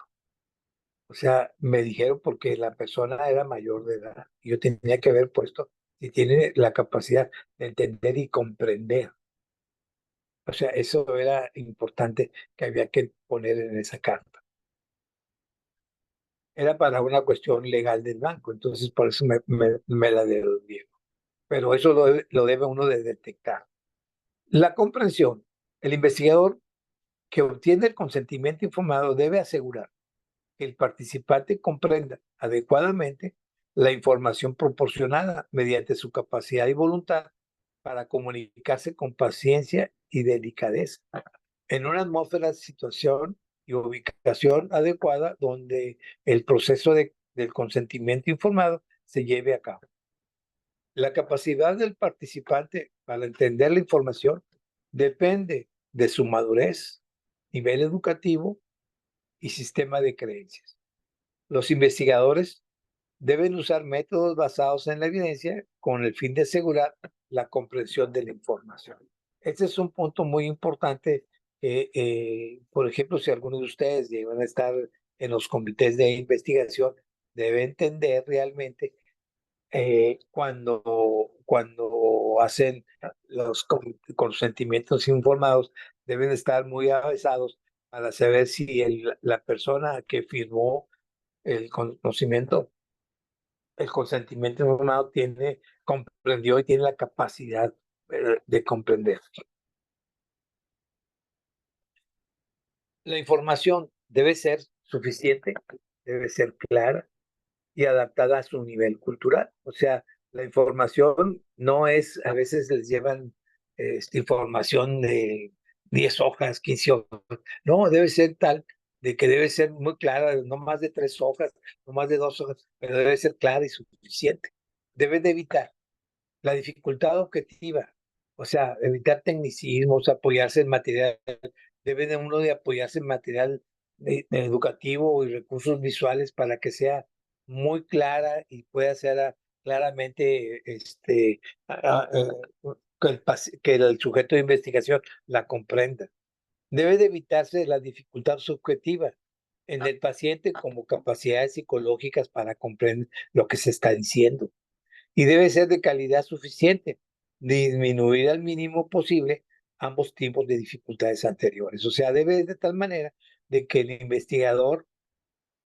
O sea, me dijeron porque la persona era mayor de edad y yo tenía que haber puesto si tiene la capacidad de entender y comprender. O sea, eso era importante que había que poner en esa carta. Era para una cuestión legal del banco, entonces por eso me la devolvieron. Pero eso lo debe uno de detectar. La comprensión. El investigador que obtiene el consentimiento informado debe asegurar que el participante comprenda adecuadamente la información proporcionada mediante su capacidad y voluntad para comunicarse con paciencia y delicadeza en una atmósfera, situación y ubicación adecuada donde el proceso del consentimiento informado se lleve a cabo. La capacidad del participante para entender la información depende de su madurez, nivel educativo y sistema de creencias. Los investigadores deben usar métodos basados en la evidencia con el fin de asegurar la comprensión de la información. Este es un punto muy importante. Por ejemplo, si algunos de ustedes llegan a estar en los comités de investigación, deben entender realmente cuando hacen los consentimientos informados, deben estar muy avesados para saber si la persona que firmó el conocimiento, el consentimiento informado comprendió y tiene la capacidad de comprender. La información debe ser suficiente, debe ser clara y adaptada a su nivel cultural. O sea, la información no es, a veces les llevan información de 10 hojas, 15 hojas. No, debe ser tal de que debe ser muy clara, no más de 3 hojas, no más de 2 hojas, pero debe ser clara y suficiente. Debe de evitar la dificultad objetiva, o sea, evitar tecnicismos, apoyarse en material, debe de uno de apoyarse en material educativo y recursos visuales para que sea muy clara y pueda ser claramente que el sujeto de investigación la comprenda. Debe de evitarse la dificultad subjetiva en el paciente como capacidades psicológicas para comprender lo que se está diciendo y debe ser de calidad suficiente, disminuir al mínimo posible ambos tipos de dificultades anteriores. O sea, debe de tal manera de que el investigador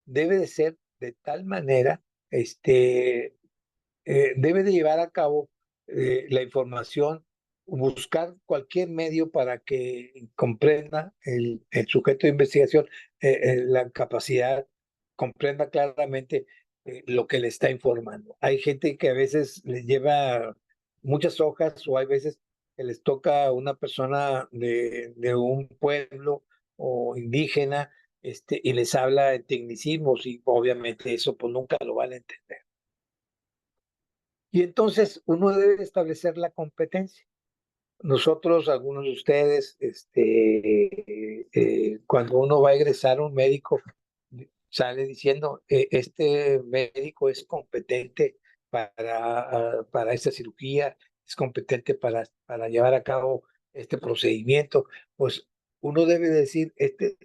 debe de ser de tal manera, debe de llevar a cabo la información, buscar cualquier medio para que comprenda el sujeto de investigación, la capacidad, comprenda claramente lo que le está informando. Hay gente que a veces les lleva muchas hojas o hay veces que les toca a una persona de un pueblo o indígena y les habla de tecnicismos y obviamente eso pues nunca lo van a entender. Y entonces uno debe establecer la competencia. Nosotros, algunos de ustedes, cuando uno va a egresar, un médico sale diciendo, este médico es competente para esta cirugía, es competente para llevar a cabo este procedimiento. Pues uno debe decir, este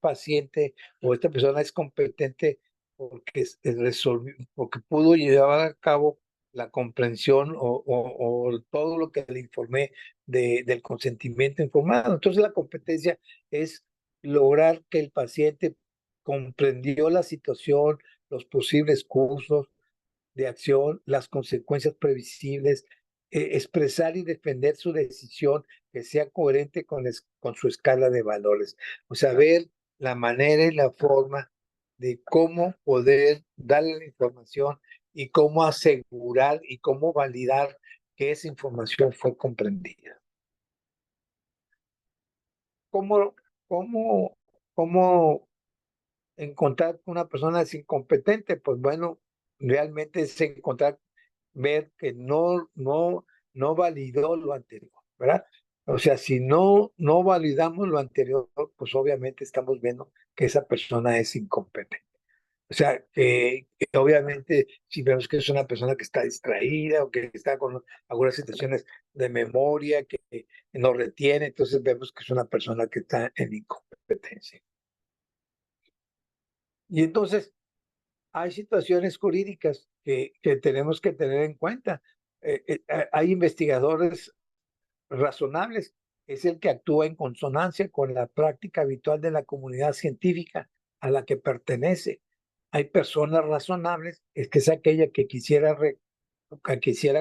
paciente o esta persona es competente porque resolvió, porque pudo llevar a cabo la comprensión o todo lo que le informé del consentimiento informado. Entonces la competencia es lograr que el paciente comprendió la situación, los posibles cursos de acción, las consecuencias previsibles, expresar y defender su decisión que sea coherente con su escala de valores. O sea, ver la manera y la forma de cómo poder darle la información y cómo asegurar y cómo validar que esa información fue comprendida. ¿Cómo, cómo encontrar que una persona es incompetente? Pues bueno, realmente es encontrar, ver que no validó lo anterior, ¿verdad? O sea, si no validamos lo anterior, pues obviamente estamos viendo que esa persona es incompetente. O sea, que obviamente si vemos que es una persona que está distraída o que está con algunas situaciones de memoria que no retiene, entonces vemos que es una persona que está en incompetencia. Y entonces hay situaciones jurídicas que tenemos que tener en cuenta. Hay investigadores razonables, es el que actúa en consonancia con la práctica habitual de la comunidad científica a la que pertenece. Hay personas razonables, es que es aquella que quisiera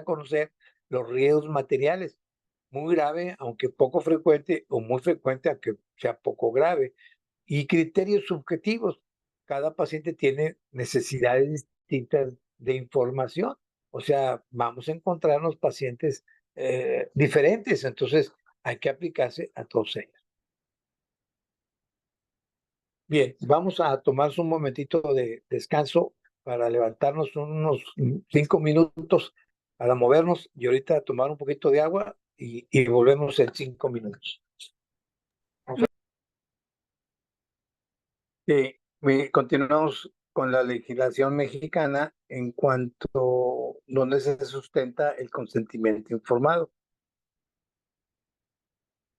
conocer los riesgos materiales, muy grave, aunque poco frecuente, o muy frecuente, aunque sea poco grave. Y criterios subjetivos. Cada paciente tiene necesidades distintas de información. O sea, vamos a encontrarnos pacientes diferentes, entonces hay que aplicarse a todos ellos. Bien, vamos a tomarnos un momentito de descanso para levantarnos unos 5 minutos para movernos y ahorita tomar un poquito de agua y volvemos en 5 minutos. Continuamos con la legislación mexicana en cuanto donde se sustenta el consentimiento informado.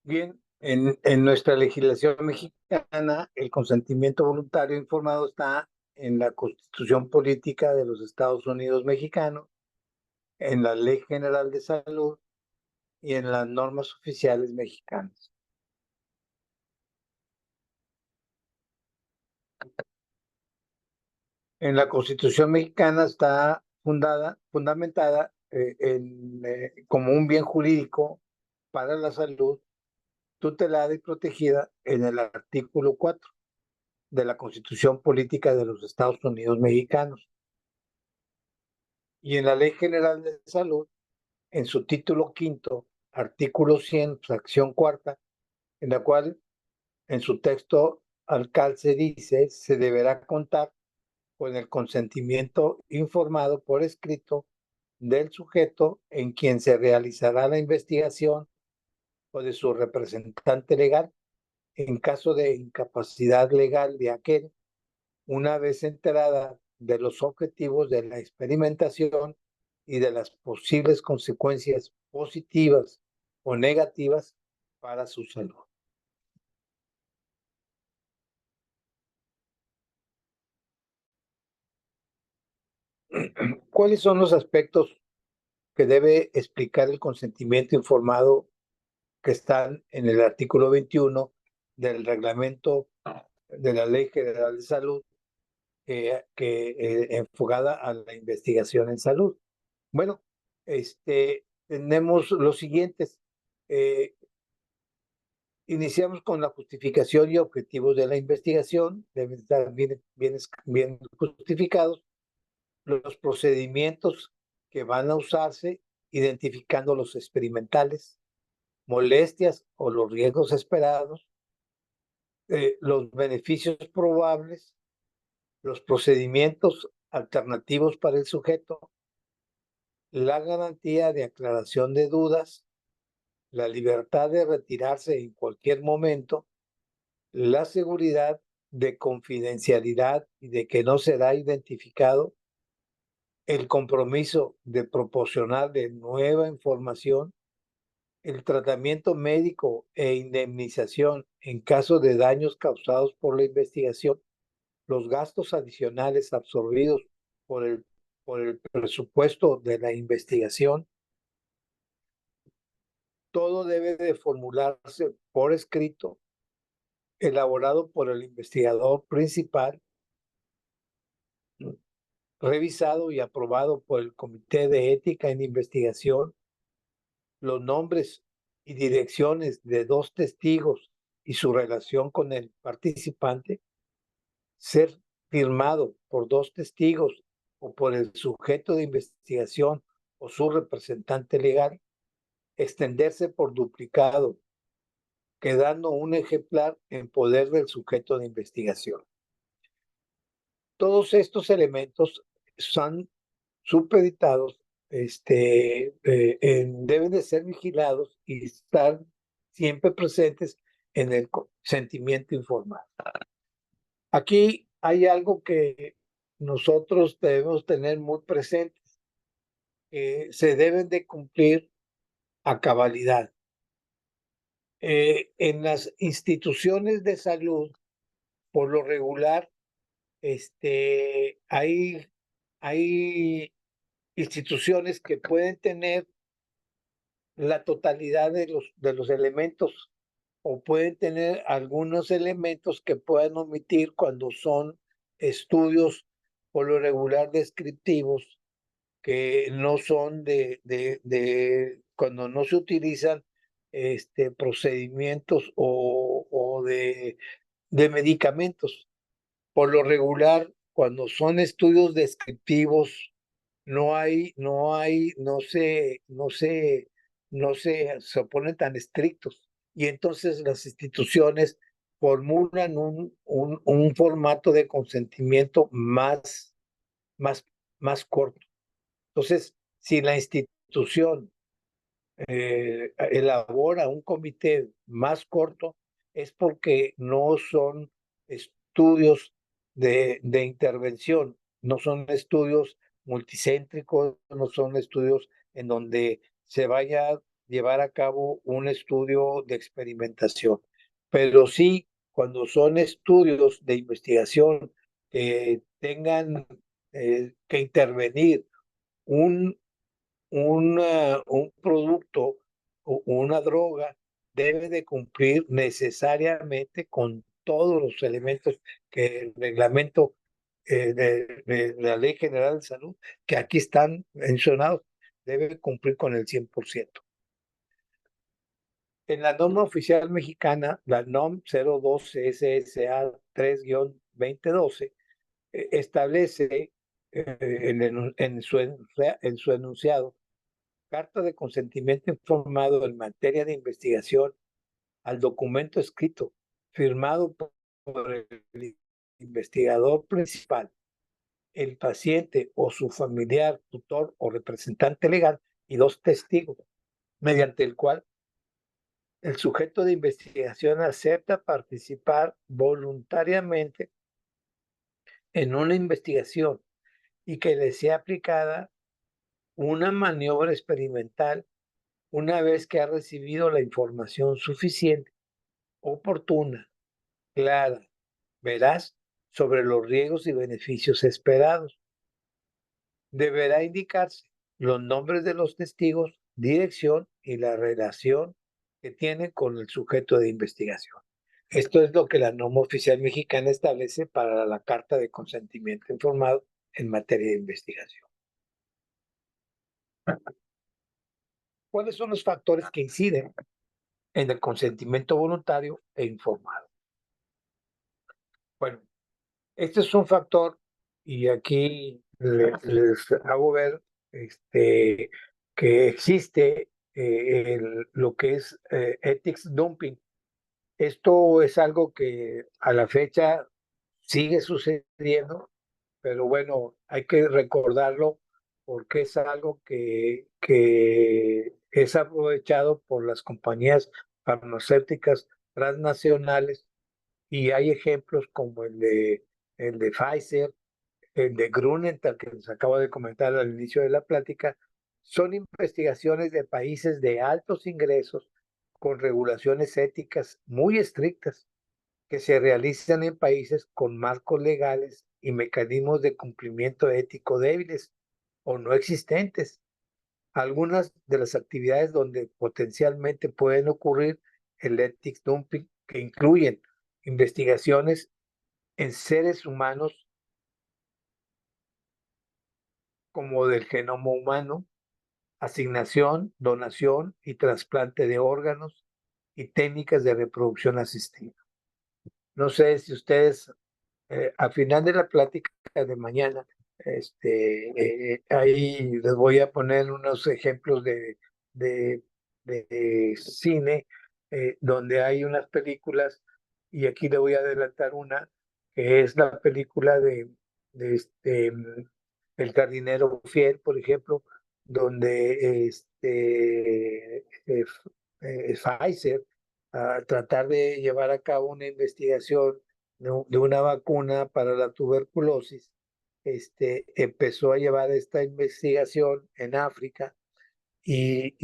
Bien, en nuestra legislación mexicana, el consentimiento voluntario informado está en la Constitución Política de los Estados Unidos Mexicanos, en la Ley General de Salud y en las normas oficiales mexicanas. En la Constitución mexicana está fundamentada como un bien jurídico para la salud, tutelada y protegida en el artículo 4 de la Constitución Política de los Estados Unidos Mexicanos. Y en la Ley General de Salud, en su título quinto, artículo 100, fracción cuarta, en la cual en su texto al calce dice, se deberá contar con el consentimiento informado por escrito del sujeto en quien se realizará la investigación o de su representante legal en caso de incapacidad legal de aquel, una vez enterada de los objetivos de la experimentación y de las posibles consecuencias positivas o negativas para su salud. ¿Cuáles son los aspectos que debe explicar el consentimiento informado que están en el artículo 21 del reglamento de la Ley General de Salud, enfocada a la investigación en salud? Bueno, tenemos los siguientes. Iniciamos con la justificación y objetivos de la investigación, deben estar bien justificados. Los procedimientos que van a usarse, identificando los experimentales, molestias o los riesgos esperados, los beneficios probables, los procedimientos alternativos para el sujeto, la garantía de aclaración de dudas, la libertad de retirarse en cualquier momento, la seguridad de confidencialidad y de que no será identificado, el compromiso de proporcionar de nueva información, el tratamiento médico e indemnización en caso de daños causados por la investigación, los gastos adicionales absorbidos por el presupuesto de la investigación. Todo debe de formularse por escrito, elaborado por el investigador principal, revisado y aprobado por el Comité de Ética en Investigación. Los nombres y direcciones de 2 testigos y su relación con el participante ser firmado por dos testigos o por el sujeto de investigación o su representante legal, extenderse por duplicado, quedando un ejemplar en poder del sujeto de investigación. Todos estos elementos son supeditados, deben de ser vigilados y estar siempre presentes en el consentimiento informado. Aquí hay algo que nosotros debemos tener muy presente. Se deben de cumplir a cabalidad. En las instituciones de salud, por lo regular, hay instituciones que pueden tener la totalidad de los elementos o pueden tener algunos elementos que puedan omitir cuando son estudios por lo regular descriptivos, que no son cuando no se utilizan procedimientos o de medicamentos. Por lo regular, cuando son estudios descriptivos, no se ponen tan estrictos. Y entonces las instituciones formulan un formato de consentimiento más corto. Entonces, si la institución elabora un comité más corto, es porque no son estudios de intervención, no son estudios multicéntricos, no son estudios en donde se vaya a llevar a cabo un estudio de experimentación. Pero sí, cuando son estudios de investigación que tengan que intervenir un producto o una droga, debe de cumplir necesariamente con todos los elementos que el reglamento de la Ley General de Salud, que aquí están mencionados, debe cumplir con el 100%. En la norma oficial mexicana, la NOM 012 SSA 3-2012, establece en su enunciado carta de consentimiento informado en materia de investigación al documento escrito firmado por el investigador principal, el paciente o su familiar, tutor o representante legal y dos testigos, mediante el cual el sujeto de investigación acepta participar voluntariamente en una investigación y que le sea aplicada una maniobra experimental una vez que ha recibido la información suficiente, oportuna, clara, veraz sobre los riesgos y beneficios esperados. Deberá indicarse los nombres de los testigos, dirección y la relación que tiene con el sujeto de investigación. Esto es lo que la norma oficial mexicana establece para la carta de consentimiento informado en materia de investigación. ¿Cuáles son los factores que inciden en el consentimiento voluntario e informado? Bueno, este es un factor y aquí les hago ver que existe lo que es ethics dumping. Esto es algo que a la fecha sigue sucediendo, pero bueno, hay que recordarlo porque es algo que es aprovechado por las compañías farmacéuticas transnacionales y hay ejemplos como el de Pfizer, el de Grunenthal, que les acabo de comentar al inicio de la plática. Son investigaciones de países de altos ingresos con regulaciones éticas muy estrictas que se realizan en países con marcos legales y mecanismos de cumplimiento ético débiles o no existentes. Algunas de las actividades donde potencialmente pueden ocurrir el ethics dumping, que incluyen investigaciones en seres humanos como del genoma humano, asignación, donación y trasplante de órganos y técnicas de reproducción asistida. No sé si ustedes al final de la plática de mañana, ahí les voy a poner unos ejemplos de, de cine donde hay unas películas, y aquí le voy a adelantar una, que es la película de El jardinero fiel, por ejemplo, donde Pfizer, a tratar de llevar a cabo una investigación de una vacuna para la tuberculosis, empezó a llevar esta investigación en África y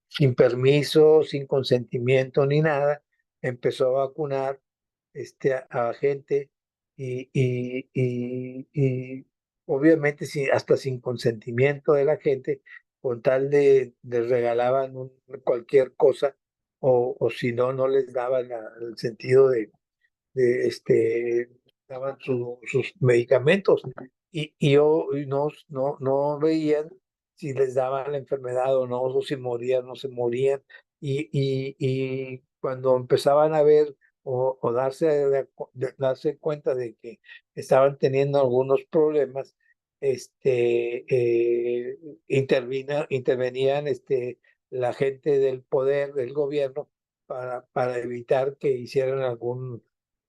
sin permiso, sin consentimiento ni nada, empezó a vacunar a gente y obviamente hasta sin consentimiento de la gente, con tal de regalaban cualquier cosa o si no, no les daban el sentido de daban sus medicamentos y no veían si les daban la enfermedad o no, o si morían o no se morían. Y cuando empezaban a ver o darse cuenta de que estaban teniendo algunos problemas, intervenían la gente del poder, del gobierno, para evitar que hicieran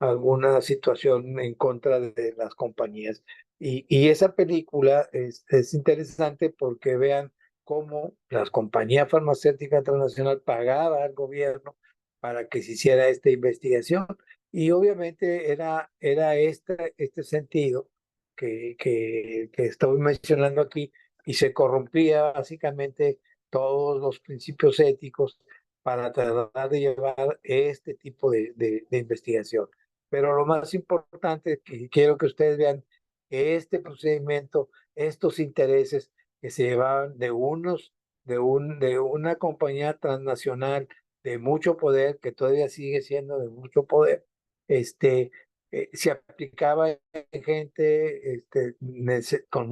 alguna situación en contra de las compañías. Y esa película es interesante porque vean cómo las compañías farmacéuticas transnacionales pagaban al gobierno para que se hiciera esta investigación. Y obviamente era este sentido que estoy mencionando aquí, y se corrompía básicamente todos los principios éticos para tratar de llevar este tipo de investigación. Pero lo más importante que quiero que ustedes vean, que este procedimiento, estos intereses que se llevaban de una compañía transnacional de mucho poder, que todavía sigue siendo de mucho poder, se aplicaba en gente con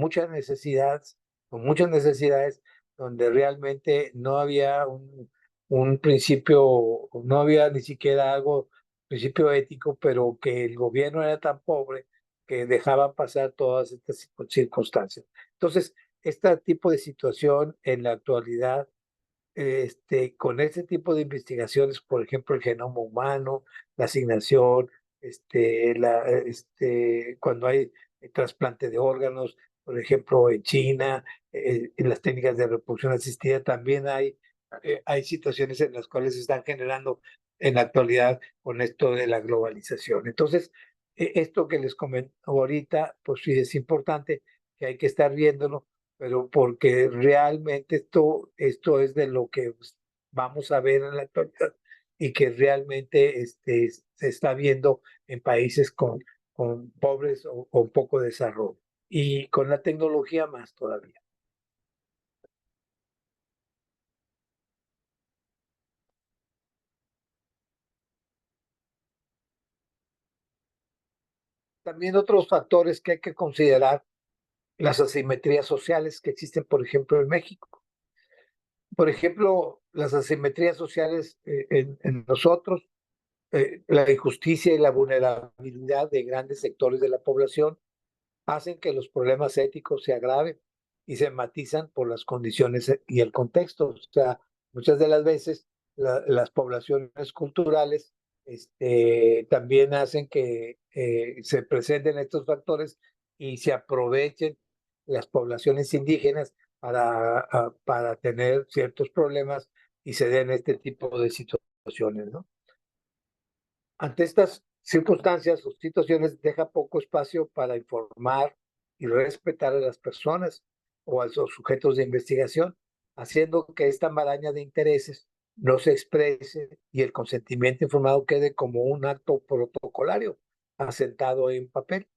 con muchas necesidades, donde realmente no había un principio, no había ni siquiera principio ético, pero que el gobierno era tan pobre que dejaba pasar todas estas circunstancias. Entonces, este tipo de situación en la actualidad, con este tipo de investigaciones, por ejemplo, el genoma humano, la asignación, cuando hay trasplante de órganos, por ejemplo, en China, en las técnicas de reproducción asistida, también hay situaciones en las cuales se están generando en la actualidad con esto de la globalización. Entonces, esto que les comento ahorita, pues sí es importante, que hay que estar viéndolo, pero porque realmente esto es de lo que vamos a ver en la actualidad, y que realmente se está viendo en países con pobres o poco desarrollo, y con la tecnología más todavía. También otros factores que hay que considerar: las asimetrías sociales que existen, por ejemplo, en México. Por ejemplo, las asimetrías sociales en nosotros, la injusticia y la vulnerabilidad de grandes sectores de la población hacen que los problemas éticos se agraven y se matizan por las condiciones y el contexto. O sea, muchas de las veces las poblaciones culturales también hacen que se presenten estos factores y se aprovechen las poblaciones indígenas para tener ciertos problemas, y se den este tipo de situaciones, ¿no? Ante estas circunstancias o situaciones, deja poco espacio para informar y respetar a las personas o a los sujetos de investigación, haciendo que esta maraña de intereses no se exprese y el consentimiento informado quede como un acto protocolario asentado en papel,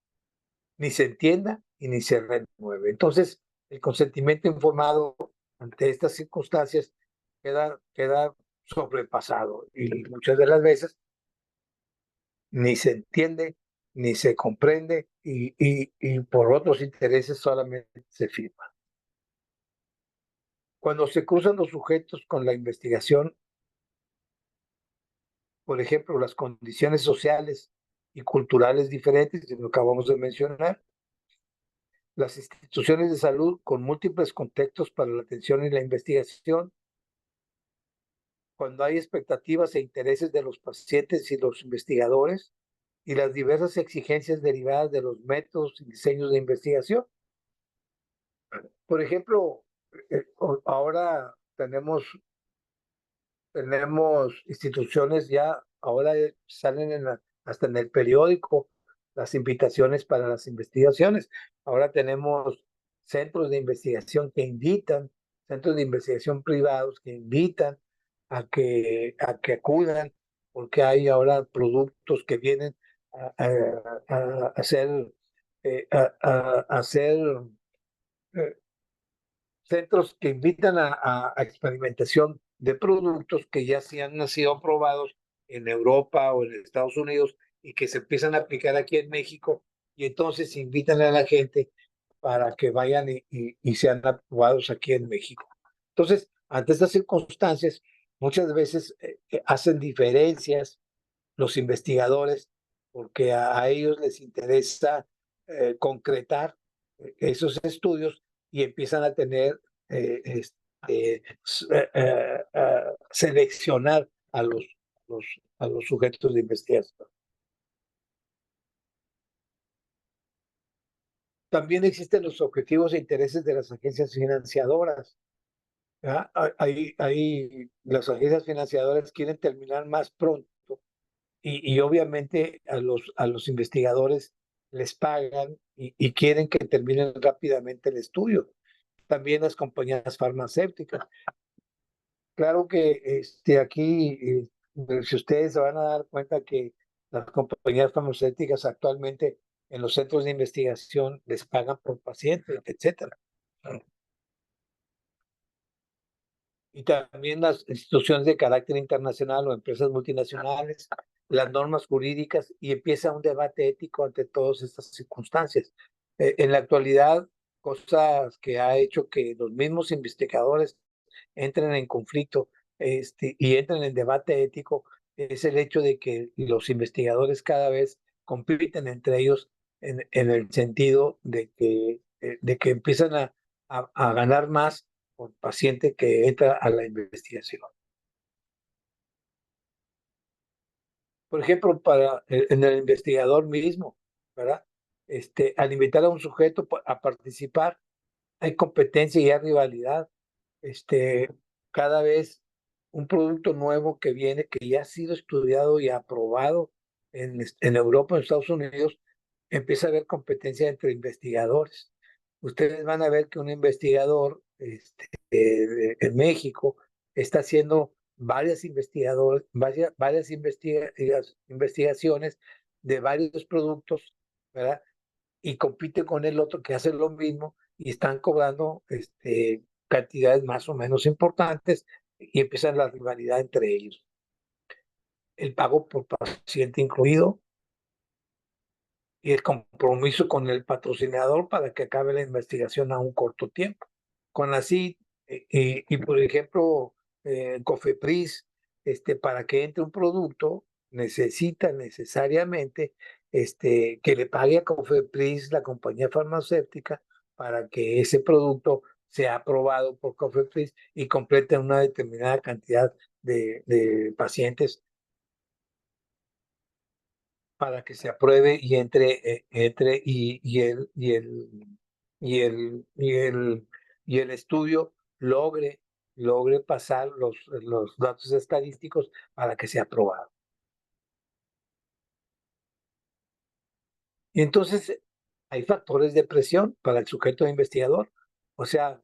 ni se entienda y ni se renueve. Entonces, el consentimiento informado ante estas circunstancias queda sobrepasado, y muchas de las veces ni se entiende, ni se comprende, y por otros intereses solamente se firma. Cuando se cruzan los sujetos con la investigación, por ejemplo, las condiciones sociales y culturales diferentes, y lo acabamos de mencionar. Las instituciones de salud con múltiples contextos para la atención y la investigación, cuando hay expectativas e intereses de los pacientes y los investigadores, y las diversas exigencias derivadas de los métodos y diseños de investigación. Por ejemplo, ahora tenemos instituciones ya, ahora salen hasta en el periódico las invitaciones para las investigaciones. Ahora tenemos centros de investigación que invitan, centros de investigación privados que invitan a que acudan, porque hay ahora productos que vienen a hacer, a hacer centros que invitan a experimentación de productos que ya sí han sido aprobados en Europa o en Estados Unidos y que se empiezan a aplicar aquí en México, y entonces invitan a la gente para que vayan y sean aprobados aquí en México. Entonces, ante estas circunstancias, muchas veces hacen diferencias los investigadores porque a ellos les interesa concretar esos estudios y empiezan a tener, seleccionar los, a los sujetos de investigación. También existen los objetivos e intereses de las agencias financiadoras. Las agencias financiadoras quieren terminar más pronto y obviamente a los investigadores les pagan y quieren que terminen rápidamente el estudio. También las compañías farmacéuticas. Claro que aquí, si ustedes se van a dar cuenta que las compañías farmacéuticas actualmente en los centros de investigación les pagan por paciente, etcétera. Y también las instituciones de carácter internacional o empresas multinacionales, las normas jurídicas, y empieza un debate ético ante todas estas circunstancias. En la actualidad, cosas que ha hecho que los mismos investigadores entren en conflicto y entren en debate ético es el hecho de que los investigadores cada vez compiten entre ellos en el sentido de que empiezan a ganar más por paciente que entra a la investigación. Por ejemplo, en el investigador mismo, ¿verdad? Al invitar a un sujeto a participar, hay competencia y hay rivalidad. Cada vez un producto nuevo que viene, que ya ha sido estudiado y aprobado en Europa, en Estados Unidos, empieza a haber competencia entre investigadores. Ustedes van a ver que un investigador en México está haciendo varias investigaciones de varios productos, ¿verdad? Y compite con el otro que hace lo mismo y están cobrando cantidades más o menos importantes y empieza la rivalidad entre ellos. El pago por paciente incluido y el compromiso con el patrocinador para que acabe la investigación a un corto tiempo. Con así, y por ejemplo, Cofepris, para que entre un producto, necesita necesariamente que le pague a Cofepris, la compañía farmacéutica, para que ese producto sea aprobado por Cofepris y complete una determinada cantidad de pacientes para que se apruebe y entre y el estudio logre pasar los datos estadísticos para que sea aprobado. Y entonces hay factores de presión para el sujeto investigador. O sea,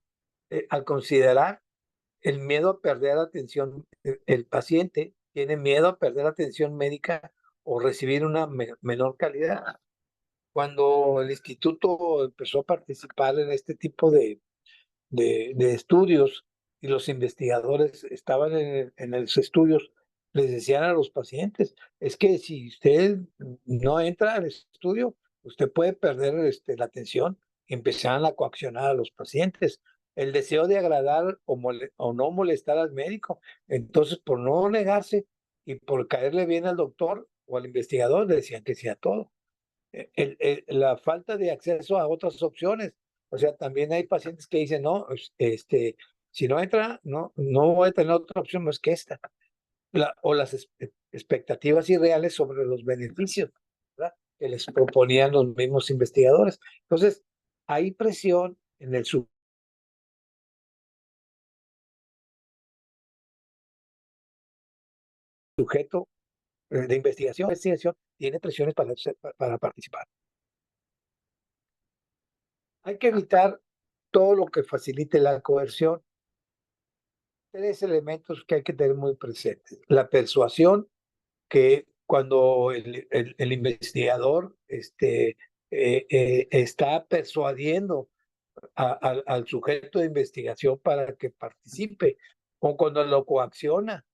al considerar el miedo a perder atención, el paciente tiene miedo a perder atención médica o recibir una menor calidad. Cuando el instituto empezó a participar en este tipo de estudios y los investigadores estaban en los estudios, les decían a los pacientes, es que si usted no entra al estudio, usted puede perder la atención, y empezaban a coaccionar a los pacientes. El deseo de agradar o no molestar al médico. Entonces, por no negarse y por caerle bien al doctor, o al investigador le decían que sí a todo. La falta de acceso a otras opciones. O sea, también hay pacientes que dicen, no, si no entra, no voy a tener otra opción más que esta. O las expectativas irreales sobre los beneficios, ¿verdad?, que les proponían los mismos investigadores. Entonces, hay presión en el sujeto de investigación tiene presiones para participar. Hay que evitar todo lo que facilite la coerción. Tres elementos que hay que tener muy presentes. La persuasión, que cuando el investigador está persuadiendo al sujeto de investigación para que participe, o cuando lo coacciona,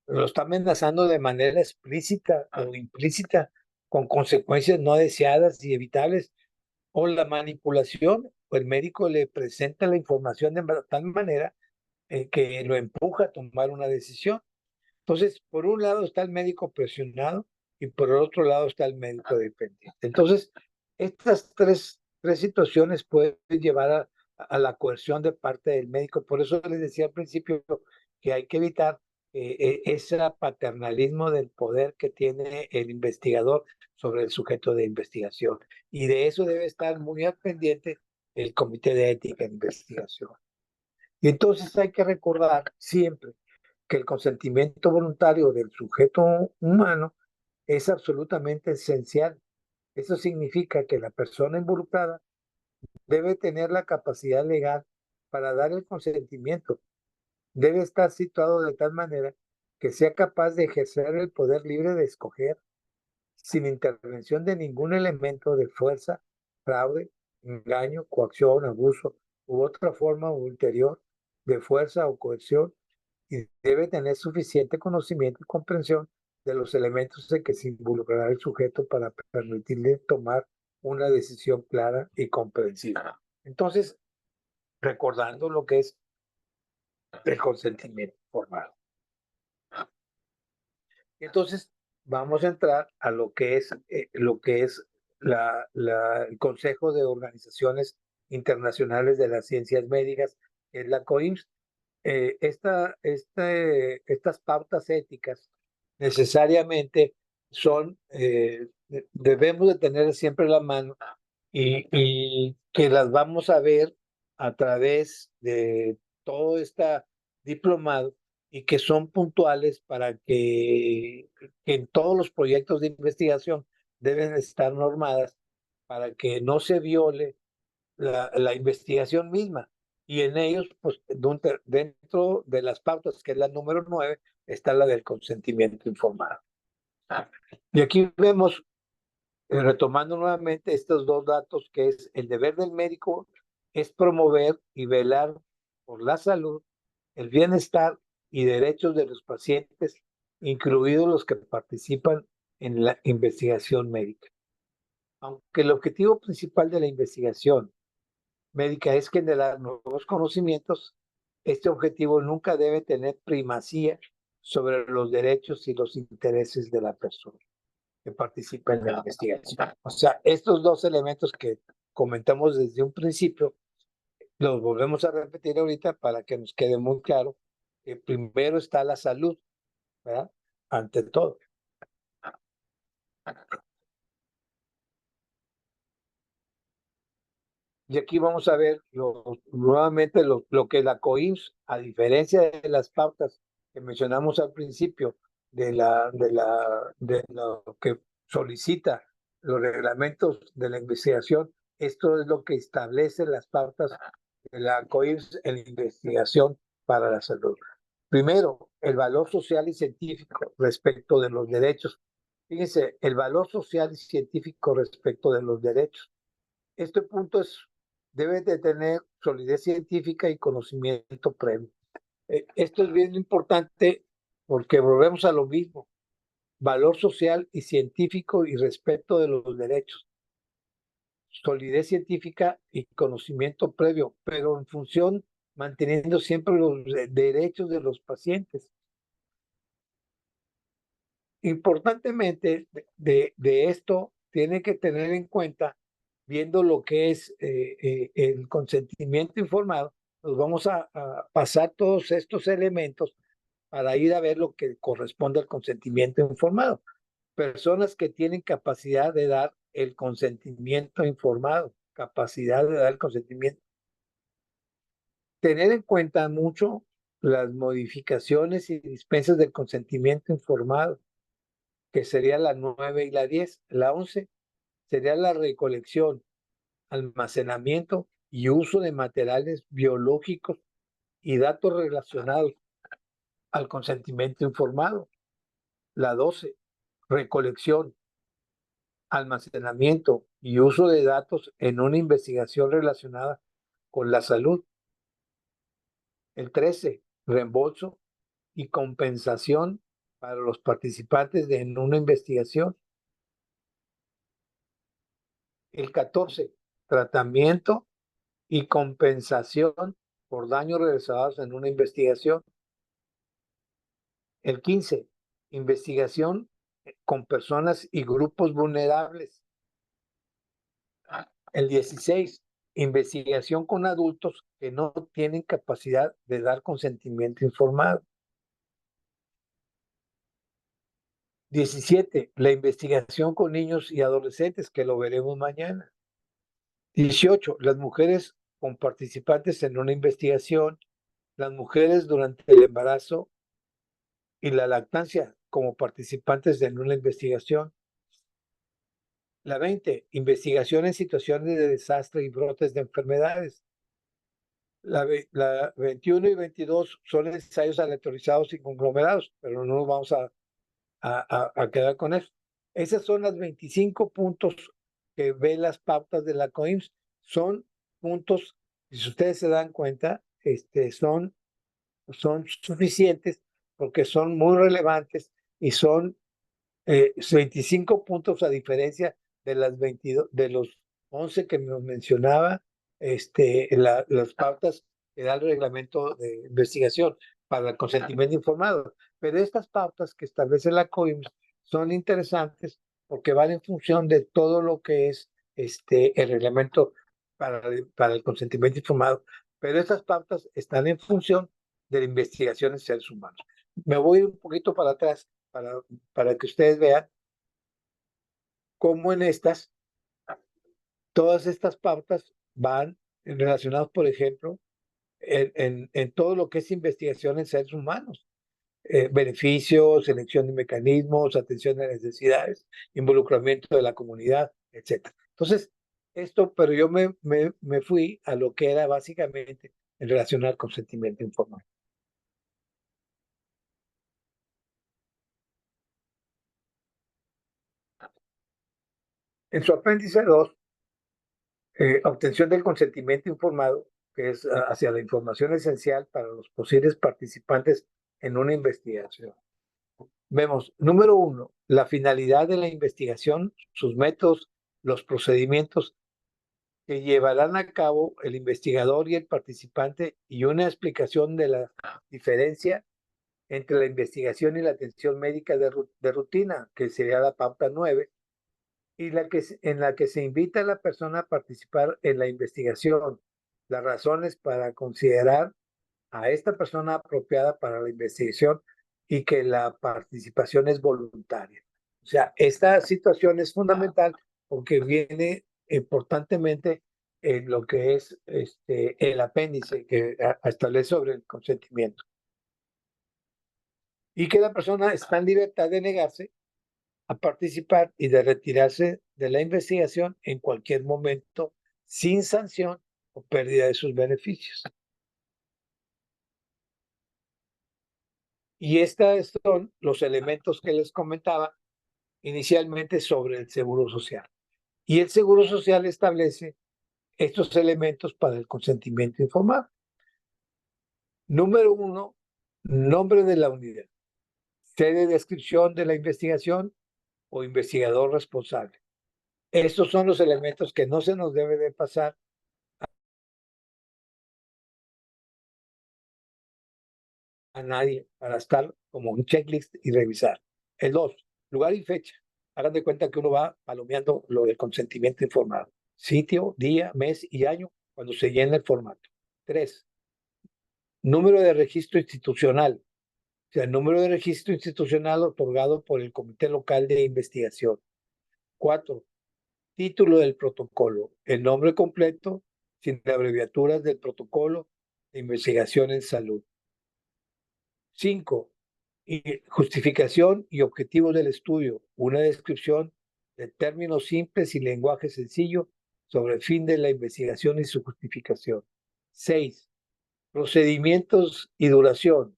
lo está amenazando de manera explícita o implícita, con consecuencias no deseadas y evitables, o la manipulación, o el médico le presenta la información de tal manera que lo empuja a tomar una decisión. Entonces, por un lado está el médico presionado y por el otro lado está el médico dependiente. Entonces, estas tres situaciones pueden llevar a la coerción de parte del médico. Por eso les decía al principio que hay que evitar ese paternalismo del poder que tiene el investigador sobre el sujeto de investigación. Y de eso debe estar muy al pendiente el Comité de Ética de Investigación. Y entonces hay que recordar siempre que el consentimiento voluntario del sujeto humano es absolutamente esencial. Eso significa que la persona involucrada debe tener la capacidad legal para dar el consentimiento. Debe estar situado de tal manera que sea capaz de ejercer el poder libre de escoger, sin intervención de ningún elemento de fuerza, fraude, engaño, coacción, abuso u otra forma ulterior de fuerza o coerción, y debe tener suficiente conocimiento y comprensión de los elementos en que se involucrará el sujeto para permitirle tomar una decisión clara y comprensiva. Entonces, recordando lo que es el consentimiento formal. Entonces, vamos a entrar a lo que es el Consejo de Organizaciones Internacionales de las Ciencias Médicas, que es la COIMS. Estas pautas éticas necesariamente debemos de tener siempre la mano, y que las vamos a ver a través de todo este diplomado, y que son puntuales para que en todos los proyectos de investigación deben estar normadas para que no se viole la investigación misma. Y en ellos, pues, dentro de las pautas, que es la número 9, está la del consentimiento informado. Y aquí vemos, retomando nuevamente estos dos datos, que es el deber del médico es promover y velar por la salud, el bienestar y derechos de los pacientes, incluidos los que participan en la investigación médica. Aunque el objetivo principal de la investigación médica es generar nuevos conocimientos, este objetivo nunca debe tener primacía sobre los derechos y los intereses de la persona que participa en la investigación. O sea, estos dos elementos que comentamos desde un principio, los volvemos a repetir ahorita para que nos quede muy claro que primero está la salud, ¿verdad? Ante todo. Y aquí vamos a ver nuevamente lo que la COIMS, a diferencia de las pautas que mencionamos al principio, de lo que solicita los reglamentos de la investigación, esto es lo que establece las pautas de la COIMS en la investigación para la salud. Primero, el valor social y científico respecto de los derechos. Fíjense, el valor social y científico respecto de los derechos. Este punto debe de tener solidez científica y conocimiento previo. Esto es bien importante porque volvemos a lo mismo: valor social y científico y respeto de los derechos. Solidez científica y conocimiento previo, pero en función, manteniendo siempre los derechos de los pacientes. Importantemente, de esto, tiene que tener en cuenta, viendo lo que es el consentimiento informado, nos vamos a pasar todos estos elementos para ir a ver lo que corresponde al consentimiento informado. Personas que tienen capacidad de dar el consentimiento informado, capacidad de dar el consentimiento. Tener en cuenta mucho las modificaciones y dispensas del consentimiento informado, que sería la 9 y la 10. La 11 sería la recolección, almacenamiento y uso de materiales biológicos y datos relacionados al consentimiento informado. La 12, recolección, almacenamiento y uso de datos en una investigación relacionada con la salud. El 13, reembolso y compensación para los participantes en una investigación. El 14, tratamiento y compensación por daños realizados en una investigación. El 15, investigación con personas y grupos vulnerables. El 16, investigación con adultos que no tienen capacidad de dar consentimiento informado. 17, la investigación con niños y adolescentes, que lo veremos mañana. 18, las mujeres con participantes en una investigación, las mujeres durante el embarazo y la lactancia como participantes en una investigación. La 20, investigación en situaciones de desastre y brotes de enfermedades. La 21 y 22 son ensayos aleatorizados y conglomerados, pero no nos vamos a quedar con eso. Esas son las 25 puntos que ven las pautas de la COIMS. Son puntos, si ustedes se dan cuenta, son suficientes porque son muy relevantes y son 25 puntos a diferencia de las 22, de los 11 que nos mencionaba, las pautas que da el reglamento de investigación para el consentimiento informado. Pero estas pautas que establece la COIMS son interesantes porque van en función de todo lo que es el reglamento para el consentimiento informado. Pero estas pautas están en función de la investigación en seres humanos. Me voy un poquito para atrás para que ustedes vean cómo en todas estas pautas van relacionadas, por ejemplo, en todo lo que es investigación en seres humanos. Beneficios, selección de mecanismos, atención a necesidades, involucramiento de la comunidad, etc. Entonces, pero yo me fui a lo que era básicamente en relación al consentimiento informado. En su apéndice 2, obtención del consentimiento informado, que es hacia la información esencial para los posibles participantes en una investigación. Vemos, número 1, la finalidad de la investigación, sus métodos, los procedimientos que llevarán a cabo el investigador y el participante y una explicación de la diferencia entre la investigación y la atención médica de rutina, que sería la pauta 9, y en la que se invita a la persona a participar en la investigación, las razones para considerar a esta persona apropiada para la investigación y que la participación es voluntaria. O sea, esta situación es fundamental porque viene importantemente en lo que es el apéndice que establece sobre el consentimiento. Y que la persona está en libertad de negarse a participar y de retirarse de la investigación en cualquier momento sin sanción o pérdida de sus beneficios. Y estos son los elementos que les comentaba inicialmente sobre el Seguro Social. Y el Seguro Social establece estos elementos para el consentimiento informado. Número 1, nombre de la unidad, sede de descripción de la investigación o investigador responsable. Estos son los elementos que no se nos debe de pasar a nadie para estar como un checklist y revisar. El 2, Lugar y fecha. Hagan de cuenta que uno va palomeando lo del consentimiento informado. Sitio, día, mes y año cuando se llena el formato. 3. Número de registro institucional. O sea, el número de registro institucional otorgado por el Comité Local de Investigación. 4. Título del protocolo. El nombre completo, sin abreviaturas del protocolo de investigación en salud. 5. Justificación y objetivos del estudio. Una descripción de términos simples y lenguaje sencillo sobre el fin de la investigación y su justificación. 6. Procedimientos y duración.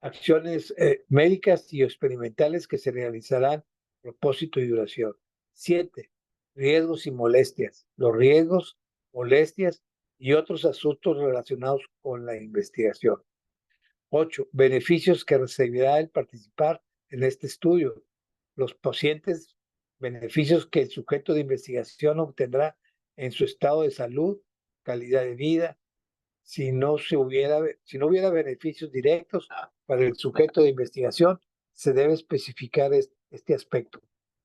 Acciones médicas y experimentales que se realizarán, propósito y duración. 7. Riesgos y molestias. Los riesgos, molestias y otros asuntos relacionados con la investigación. 8. Beneficios que recibirá el participar en este estudio. Los pacientes, beneficios que el sujeto de investigación obtendrá en su estado de salud, calidad de vida, si no hubiera beneficios directos para el sujeto de investigación, se debe especificar este aspecto.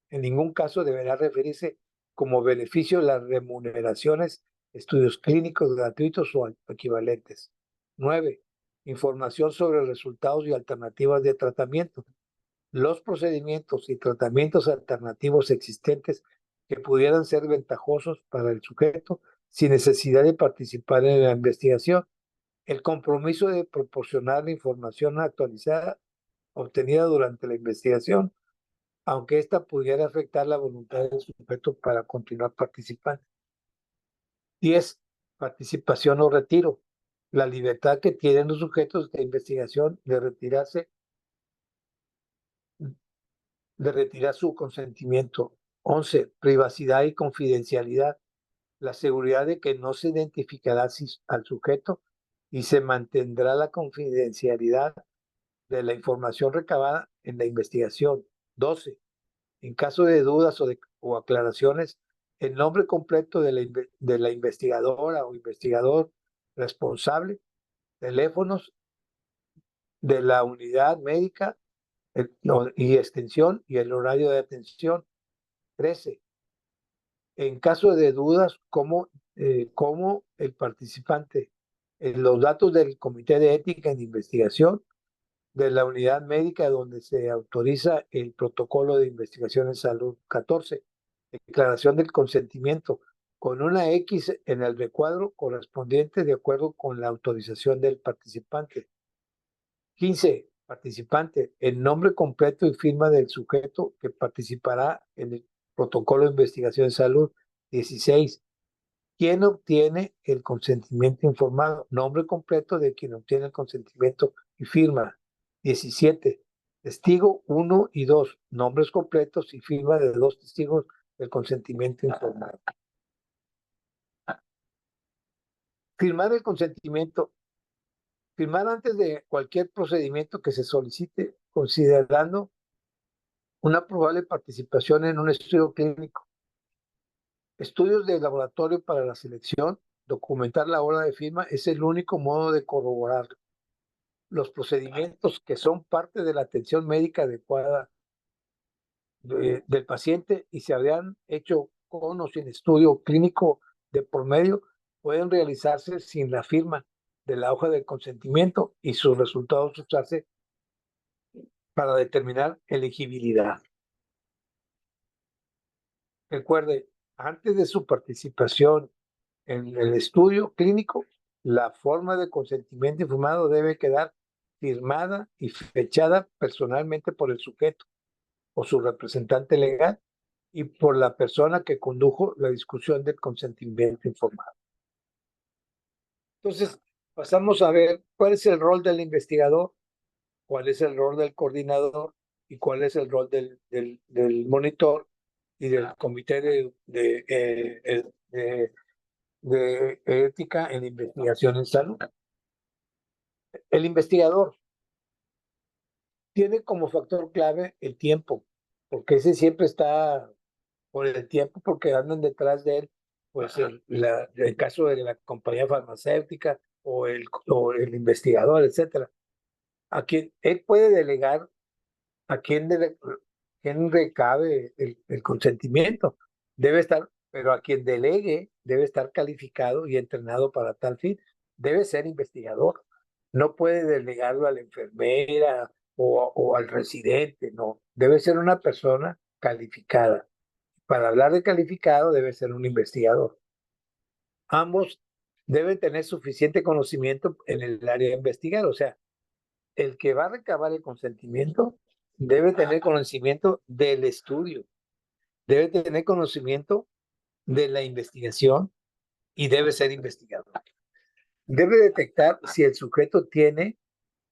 En ningún caso deberá referirse como beneficio las remuneraciones, estudios clínicos gratuitos o equivalentes. 9. Información sobre resultados y alternativas de tratamiento. Los procedimientos y tratamientos alternativos existentes que pudieran ser ventajosos para el sujeto sin necesidad de participar en la investigación. El compromiso de proporcionar la información actualizada obtenida durante la investigación, aunque ésta pudiera afectar la voluntad del sujeto para continuar participando. 10. Participación o retiro. La libertad que tienen los sujetos de investigación de retirar su consentimiento. 11. Privacidad y confidencialidad. La seguridad de que no se identificará al sujeto y se mantendrá la confidencialidad de la información recabada en la investigación. 12. En caso de dudas o aclaraciones, el nombre completo de la investigadora o investigador responsable, teléfonos de la unidad médica y extensión y el horario de atención. 13. En caso de dudas, cómo el participante, los datos del Comité de Ética en Investigación, de la unidad médica donde se autoriza el protocolo de investigación en salud. 14. Declaración del consentimiento con una X en el recuadro correspondiente de acuerdo con la autorización del participante. 15. Participante, el nombre completo y firma del sujeto que participará en el protocolo de investigación en salud. 16. ¿Quién obtiene el consentimiento informado? Nombre completo de quien obtiene el consentimiento y firma. 17. Testigo 1 y 2. Nombres completos y firma de 2 testigos del consentimiento informado. Firmar el consentimiento. Firmar antes de cualquier procedimiento que se solicite, considerando una probable participación en un estudio clínico. Estudios de laboratorio para la selección. Documentar la hora de firma es el único modo de corroborar los procedimientos que son parte de la atención médica adecuada del paciente y se habían hecho con o sin estudio clínico de por medio, pueden realizarse sin la firma de la hoja de consentimiento y sus resultados usarse para determinar elegibilidad. Recuerde, antes de su participación en el estudio clínico, la forma de consentimiento informado debe quedar firmada y fechada personalmente por el sujeto o su representante legal y por la persona que condujo la discusión del consentimiento informado. Entonces, pasamos a ver cuál es el rol del investigador, cuál es el rol del coordinador y cuál es el rol del monitor y del comité de ética en investigación en salud. El investigador tiene como factor clave el tiempo, porque ese siempre está por el tiempo, porque andan detrás de él, pues el caso de la compañía farmacéutica o el investigador, etcétera. A quien él puede delegar, a quien quién recabe el consentimiento. Debe estar, pero a quien delegue debe estar calificado y entrenado para tal fin. Debe ser investigador. No puede delegarlo a la enfermera o al residente, no. Debe ser una persona calificada. Para hablar de calificado debe ser un investigador. Ambos deben tener suficiente conocimiento en el área de investigar, o sea, el que va a recabar el consentimiento debe tener conocimiento del estudio, debe tener conocimiento de la investigación y debe ser investigador. Debe detectar si el sujeto tiene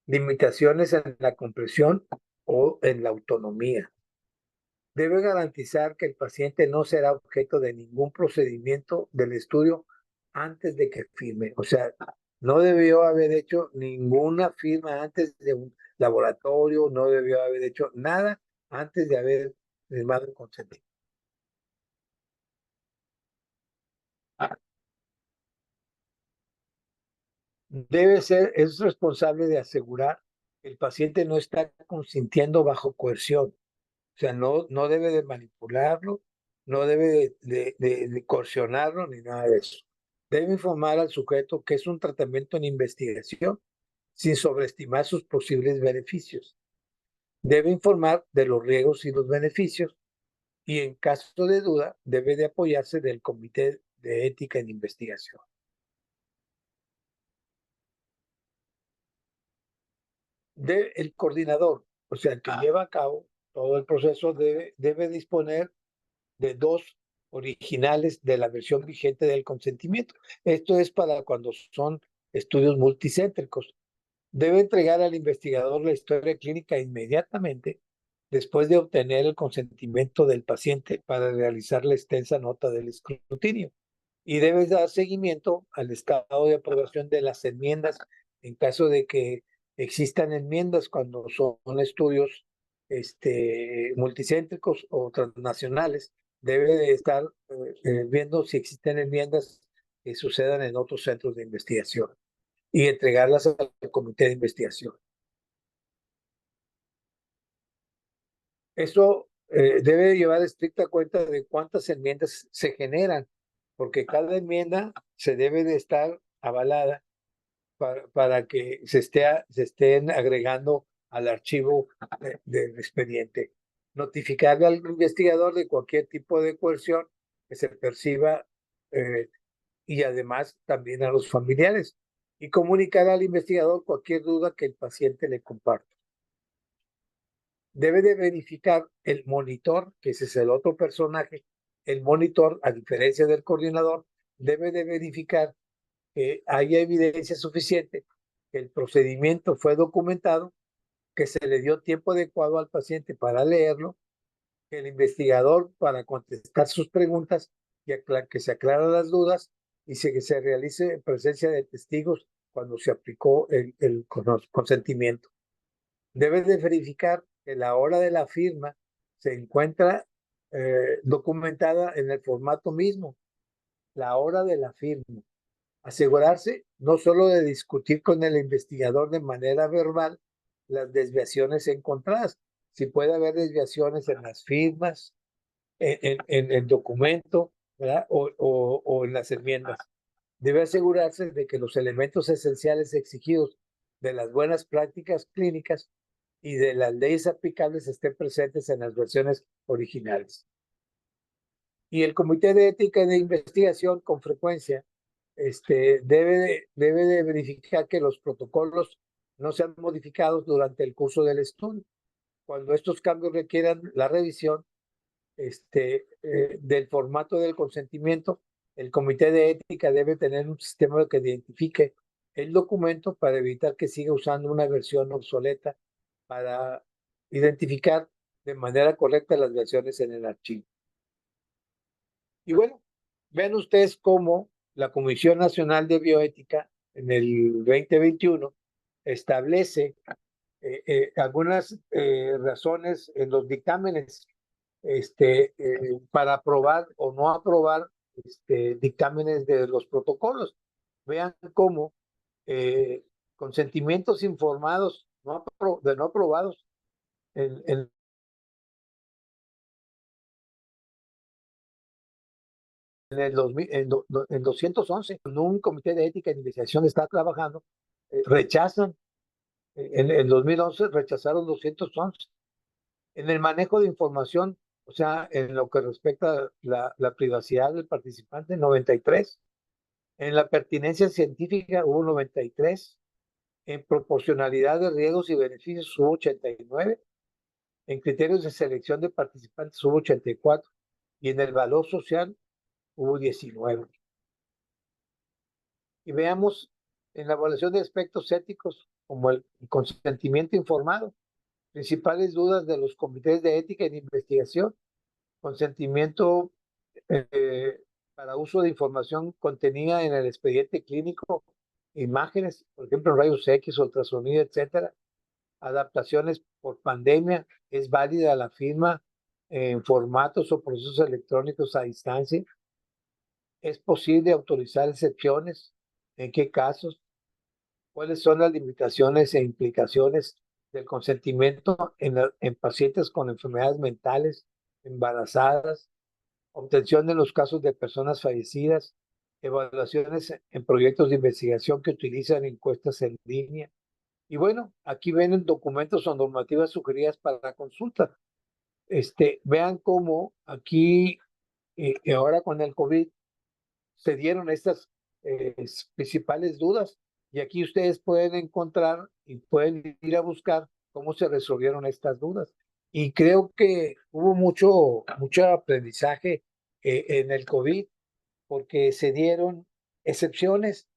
limitaciones en la comprensión o en la autonomía. Debe garantizar que el paciente no será objeto de ningún procedimiento del estudio antes de que firme. O sea, no debió haber hecho ninguna firma antes de un laboratorio, no debió haber hecho nada antes de haber firmado el consentimiento. Es responsable de asegurar que el paciente no está consintiendo bajo coerción. O sea, no debe de manipularlo, no debe de coercionarlo ni nada de eso. Debe informar al sujeto que es un tratamiento en investigación sin sobreestimar sus posibles beneficios. Debe informar de los riesgos y los beneficios y en caso de duda debe de apoyarse del Comité de Ética en Investigación. El coordinador, o sea, el que lleva a cabo todo el proceso, debe disponer de 2 originales de la versión vigente del consentimiento. Esto es para cuando son estudios multicéntricos. Debe entregar al investigador la historia clínica inmediatamente después de obtener el consentimiento del paciente para realizar la extensa nota del escrutinio. Y debe dar seguimiento al estado de aprobación de las enmiendas en caso de que existan enmiendas cuando son estudios multicéntricos o transnacionales. Debe de estar viendo si existen enmiendas que sucedan en otros centros de investigación y entregarlas al comité de investigación. Eso debe llevar estricta cuenta de cuántas enmiendas se generan, porque cada enmienda se debe de estar avalada para que se estén agregando al archivo del expediente. Notificarle al investigador de cualquier tipo de coerción que se perciba y además también a los familiares y comunicar al investigador cualquier duda que el paciente le comparta. Debe de verificar el monitor, que ese es el otro personaje. El monitor, a diferencia del coordinador, debe de verificar que haya evidencia suficiente, que el procedimiento fue documentado, que se le dio tiempo adecuado al paciente para leerlo, que el investigador para contestar sus preguntas, que se aclaran las dudas y que se realice en presencia de testigos cuando se aplicó el consentimiento. Debe de verificar que la hora de la firma se encuentra documentada en el formato mismo, la hora de la firma. Asegurarse no solo de discutir con el investigador de manera verbal las desviaciones encontradas, si puede haber desviaciones en las firmas, en el documento, ¿verdad? O en las enmiendas. Debe asegurarse de que los elementos esenciales exigidos de las buenas prácticas clínicas y de las leyes aplicables estén presentes en las versiones originales. Y el Comité de Ética y de Investigación con frecuencia debe de verificar que los protocolos no sean modificados durante el curso del estudio. Cuando estos cambios requieran la revisión del formato del consentimiento, el Comité de Ética debe tener un sistema que identifique el documento para evitar que siga usando una versión obsoleta para identificar de manera correcta las versiones en el archivo. Y bueno, vean ustedes cómo la Comisión Nacional de Bioética en el 2021 establece algunas razones en los dictámenes para aprobar o no aprobar dictámenes de los protocolos. Vean cómo consentimientos informados no aprobados en en el 2000, en 211, cuando un comité de ética y investigación está trabajando, rechazan, en 2011 rechazaron 211. En el manejo de información, o sea, en lo que respecta a la privacidad del participante, 93. En la pertinencia científica hubo 93. En proporcionalidad de riesgos y beneficios hubo 89. En criterios de selección de participantes hubo 84. Y en el valor social hubo 19. Y veamos en la evaluación de aspectos éticos como el consentimiento informado, principales dudas de los comités de ética y de investigación, consentimiento para uso de información contenida en el expediente clínico, imágenes, por ejemplo, rayos X, ultrasonido, etcétera, adaptaciones por pandemia, es válida la firma en formatos o procesos electrónicos a distancia, es posible autorizar excepciones, en qué casos, cuáles son las limitaciones e implicaciones del consentimiento en pacientes con enfermedades mentales, embarazadas, obtención de los casos de personas fallecidas, evaluaciones en proyectos de investigación que utilizan encuestas en línea. Y bueno, aquí ven documentos o normativas sugeridas para la consulta. Vean cómo aquí, ahora con el COVID, se dieron estas principales dudas. Y aquí ustedes pueden encontrar y pueden ir a buscar cómo se resolvieron estas dudas. Y creo que hubo mucho aprendizaje en el COVID porque se dieron excepciones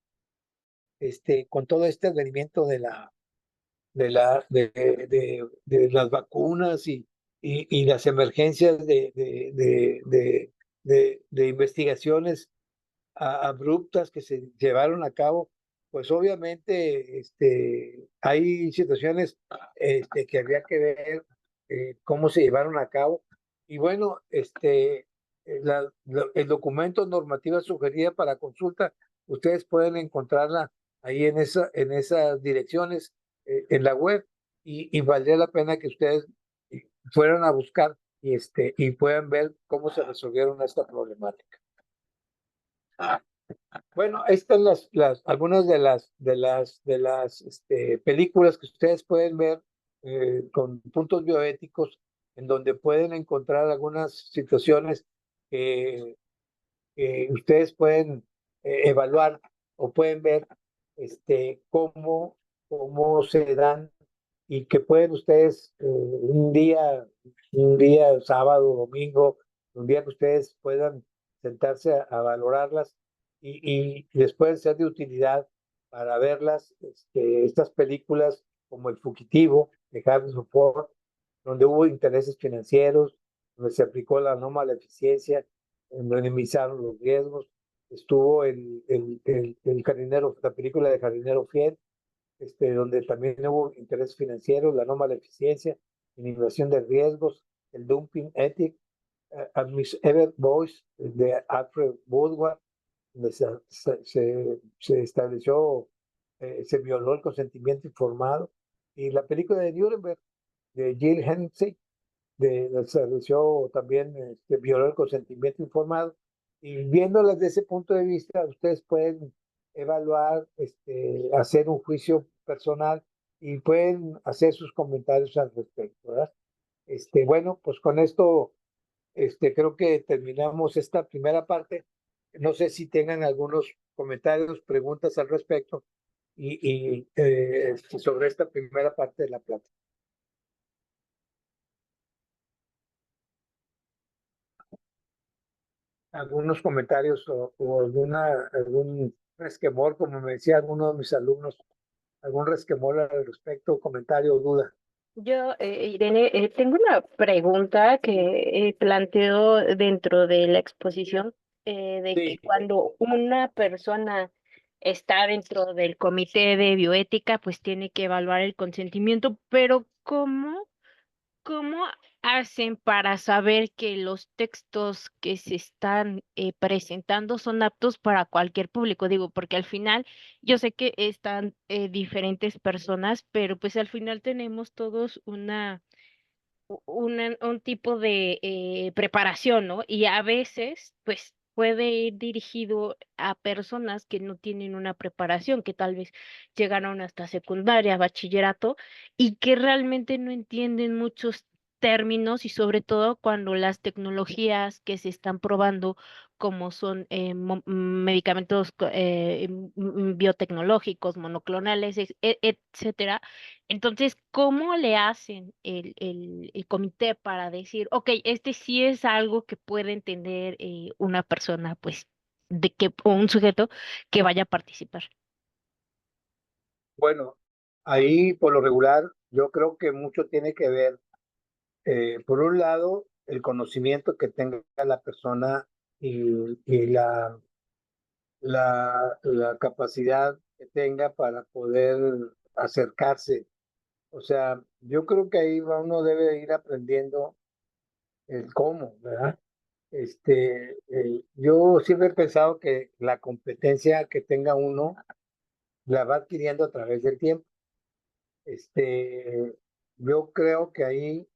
con todo este advenimiento de las vacunas y las emergencias de investigaciones abruptas que se llevaron a cabo, pues obviamente hay situaciones que habría que ver cómo se llevaron a cabo. Y bueno, el documento normativa sugerida para consulta, ustedes pueden encontrarla ahí en esas direcciones en la web y valdría la pena que ustedes fueran a buscar y puedan ver cómo se resolvieron esta problemática. Bueno, estas son algunas de las películas que ustedes pueden ver con puntos bioéticos, en donde pueden encontrar algunas situaciones que ustedes pueden evaluar o pueden ver cómo se dan y que pueden ustedes un día sábado, domingo, un día que ustedes puedan sentarse a valorarlas y les pueden ser de utilidad para verlas, estas películas como El Fugitivo de Harrison Ford, donde hubo intereses financieros, donde se aplicó la norma de la eficiencia, donde minimizaron los riesgos. Estuvo el jardinero, la película de Jardinero Fiel, donde también hubo intereses financieros, la norma de la eficiencia, minimización de riesgos, el dumping ethic, Miss Ever Boys de Alfred Woodward, donde se estableció, se violó el consentimiento informado, y la película de Nuremberg de Jill Hennessy, se estableció también, violó el consentimiento informado, y viéndolas desde ese punto de vista, ustedes pueden evaluar, hacer un juicio personal y pueden hacer sus comentarios al respecto, ¿verdad? Bueno, pues con esto creo que terminamos esta primera parte. No sé si tengan algunos comentarios, preguntas al respecto sobre esta primera parte de la plática. Algunos comentarios o algún resquemor, como me decía alguno de mis alumnos, algún resquemor al respecto, comentario o duda. Yo, Irene, tengo una pregunta que planteo dentro de la exposición, de que Sí. cuando una persona está dentro del comité de bioética, pues tiene que evaluar el consentimiento, pero ¿cómo hacen para saber que los textos que se están presentando son aptos para cualquier público? Digo, porque al final yo sé que están diferentes personas, pero pues al final tenemos todos un tipo de preparación, ¿no? Y a veces, pues puede ir dirigido a personas que no tienen una preparación, que tal vez llegaron hasta secundaria, bachillerato, y que realmente no entienden muchos términos y sobre todo cuando las tecnologías que se están probando, como son medicamentos biotecnológicos, monoclonales, etcétera. Entonces, ¿cómo le hacen el comité para decir, ok, este sí es algo que puede entender una persona, pues, o un sujeto que vaya a participar? Bueno, ahí por lo regular yo creo que mucho tiene que ver, por un lado, el conocimiento que tenga la persona y la capacidad que tenga para poder acercarse. O sea, yo creo que ahí uno debe ir aprendiendo el cómo, ¿verdad? Yo siempre he pensado que la competencia que tenga uno la va adquiriendo a través del tiempo. Yo creo que ahí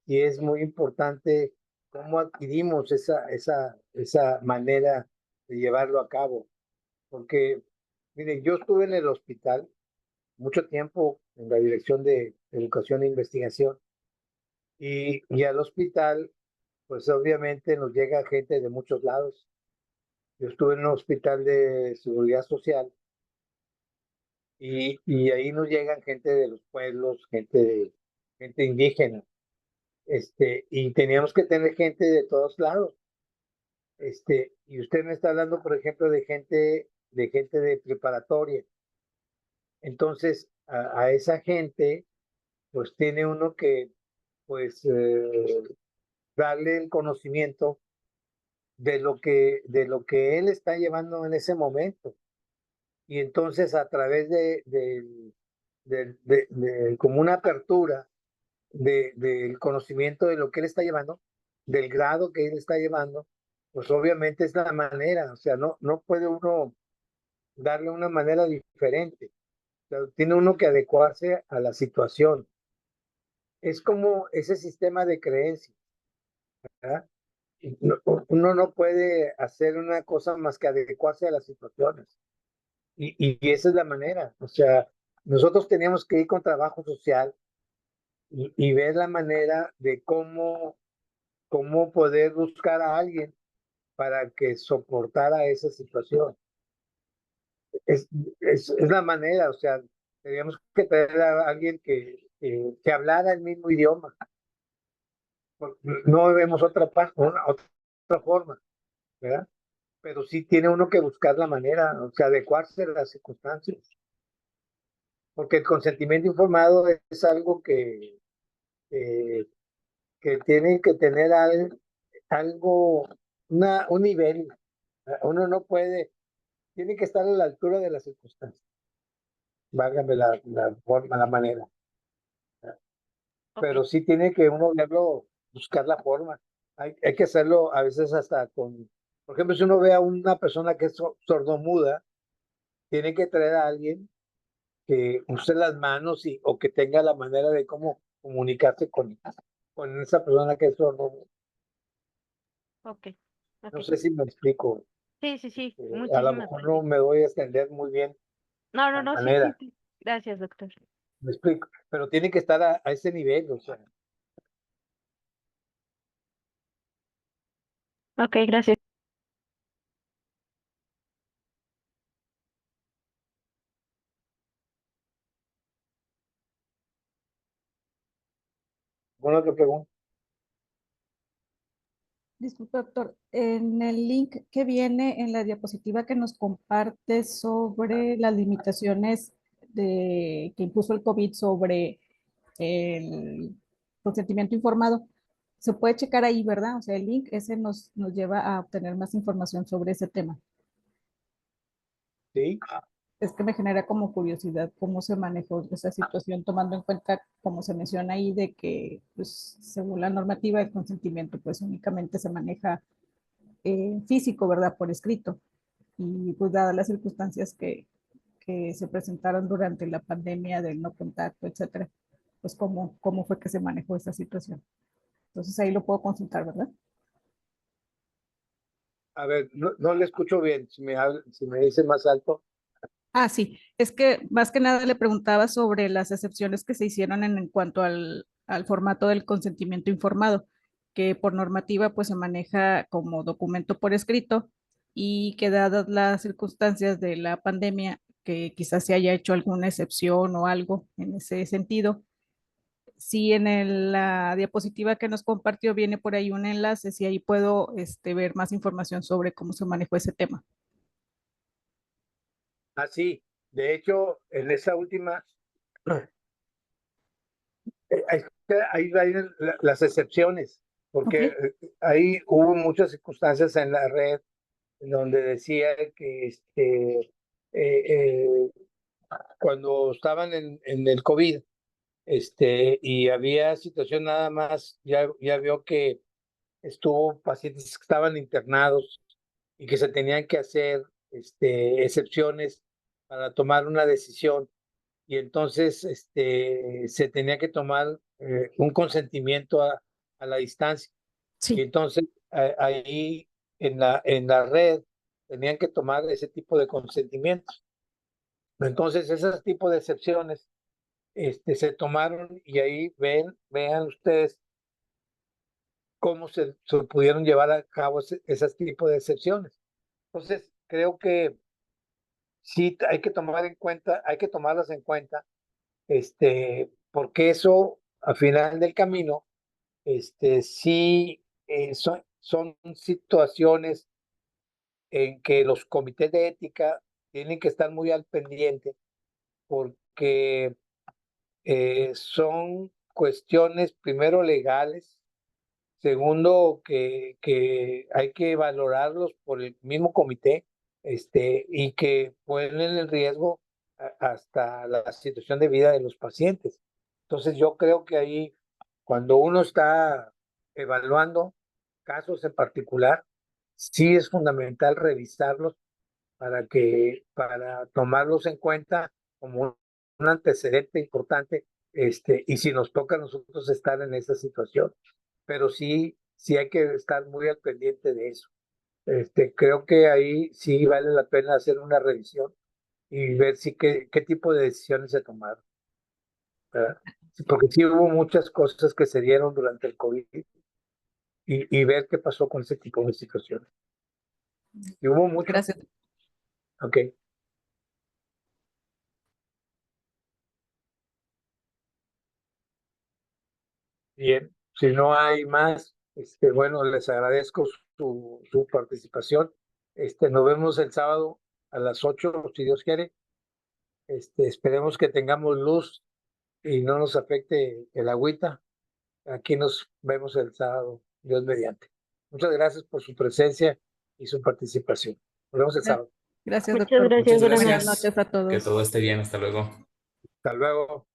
sí es muy importante cómo adquirimos esa manera de llevarlo a cabo. Porque, mire, yo estuve en el hospital mucho tiempo en la Dirección de Educación e Investigación y al hospital, pues obviamente nos llega gente de muchos lados. Yo estuve en un hospital de seguridad social y ahí nos llegan gente de los pueblos, gente indígena. Y teníamos que tener gente de todos lados. Y usted me está hablando, por ejemplo, de gente de preparatoria. Entonces, a esa gente, pues tiene uno que, pues, darle el conocimiento de lo que él está llevando en ese momento. Y entonces, a través como una apertura del conocimiento de lo que él está llevando, del grado que él está llevando, pues obviamente es la manera, o sea, no puede uno darle una manera diferente. O sea, tiene uno que adecuarse a la situación. Es como ese sistema de creencias, ¿verdad? Uno no puede hacer una cosa más que adecuarse a las situaciones. Y esa es la manera. O sea, nosotros teníamos que ir con trabajo social y ver la manera de cómo poder buscar a alguien para que soportara esa situación. Es, es la manera, o sea, teníamos que tener a alguien que hablara el mismo idioma. No vemos otra forma, ¿verdad? Pero sí tiene uno que buscar la manera, o sea, adecuarse a las circunstancias. Porque el consentimiento informado es algo eh, que tiene que tener algo, un nivel. Uno no puede, tiene que estar a la altura de las circunstancias. Válgame la forma, la manera. Ok, Pero sí tiene que uno verlo, buscar la forma. Hay que hacerlo a veces hasta por ejemplo, si uno ve a una persona que es sordomuda, tiene que traer a alguien que use las manos o que tenga la manera de cómo comunicarse con esa persona que es sordomuda. ok, ok. No sé si me explico. Sí, sí, sí, A lo muchísimas mejor gracias. no me voy a extender muy bien No, no, la no, sí, sí, manera, sí. Gracias, doctor. me explico, pero tiene que estar a ese nivel, o sea, Ok, gracias. bueno, otra pregunta. Disculpe, doctor, en el link que viene en la diapositiva que nos comparte sobre las limitaciones que impuso el COVID sobre el consentimiento informado, se puede checar ahí, ¿verdad? O sea, el link ese nos lleva a obtener más información sobre ese tema. Sí, Es que me genera como curiosidad cómo se manejó esa situación, tomando en cuenta, como se menciona ahí, de que, pues, según la normativa, el consentimiento, pues, únicamente se maneja físico, ¿verdad? Por escrito. Y pues dadas las circunstancias que se presentaron durante la pandemia del no contacto, etcétera, pues cómo fue que se manejó esa situación. Entonces ahí lo puedo consultar, ¿verdad? A ver, no le escucho bien. Si me dice más alto. Ah, sí, es que más que nada le preguntaba sobre las excepciones que se hicieron en cuanto al formato del consentimiento informado, que por normativa pues se maneja como documento por escrito y que dadas las circunstancias de la pandemia, que quizás se haya hecho alguna excepción o algo en ese sentido. Si en la diapositiva que nos compartió viene por ahí un enlace, si ahí puedo ver más información sobre cómo se manejó ese tema. Ah, sí. De hecho, en esa última, ahí van las excepciones, Ok, porque ahí hubo muchas circunstancias en la red donde decía que eh, cuando estaban en el COVID, y había situación nada más, ya vio que estuvo pacientes que estaban internados y que se tenían que hacer excepciones para tomar una decisión. Y entonces se tenía que tomar un consentimiento a la distancia. Y sí, entonces ahí en la red tenían que tomar ese tipo de consentimientos. Entonces, ese tipo de excepciones se tomaron y ahí vean ustedes cómo se pudieron llevar a cabo ese tipo de excepciones. Entonces, creo que sí hay que tomar en cuenta, hay que tomarlas en cuenta, porque eso, al final del camino, sí son situaciones en que los comités de ética tienen que estar muy al pendiente, porque son cuestiones, primero, legales. Segundo, que hay que valorarlos por el mismo comité, y que ponen en riesgo hasta la situación de vida de los pacientes. Entonces, yo creo que ahí, cuando uno está evaluando casos en particular, sí es fundamental revisarlos para tomarlos en cuenta como un antecedente importante, y si nos toca a nosotros estar en esa situación. Pero sí hay que estar muy al pendiente de eso. Creo que ahí sí vale la pena hacer una revisión y ver qué tipo de decisiones se tomaron, ¿verdad? Sí, porque sí hubo muchas cosas que se dieron durante el COVID y ver qué pasó con ese tipo de situaciones. Y hubo mucho, gracias. ok, bien. Si no hay más, bueno, les agradezco su participación. Nos vemos el sábado a las 8, si Dios quiere. Esperemos que tengamos luz y no nos afecte el agüita. Aquí nos vemos el sábado, Dios mediante. Muchas gracias por su presencia y su participación. Nos vemos el sábado. Gracias, Muchas doctor. gracias, Muchas Buenas gracias. noches a Que todos. todo esté bien. Hasta luego. Hasta luego.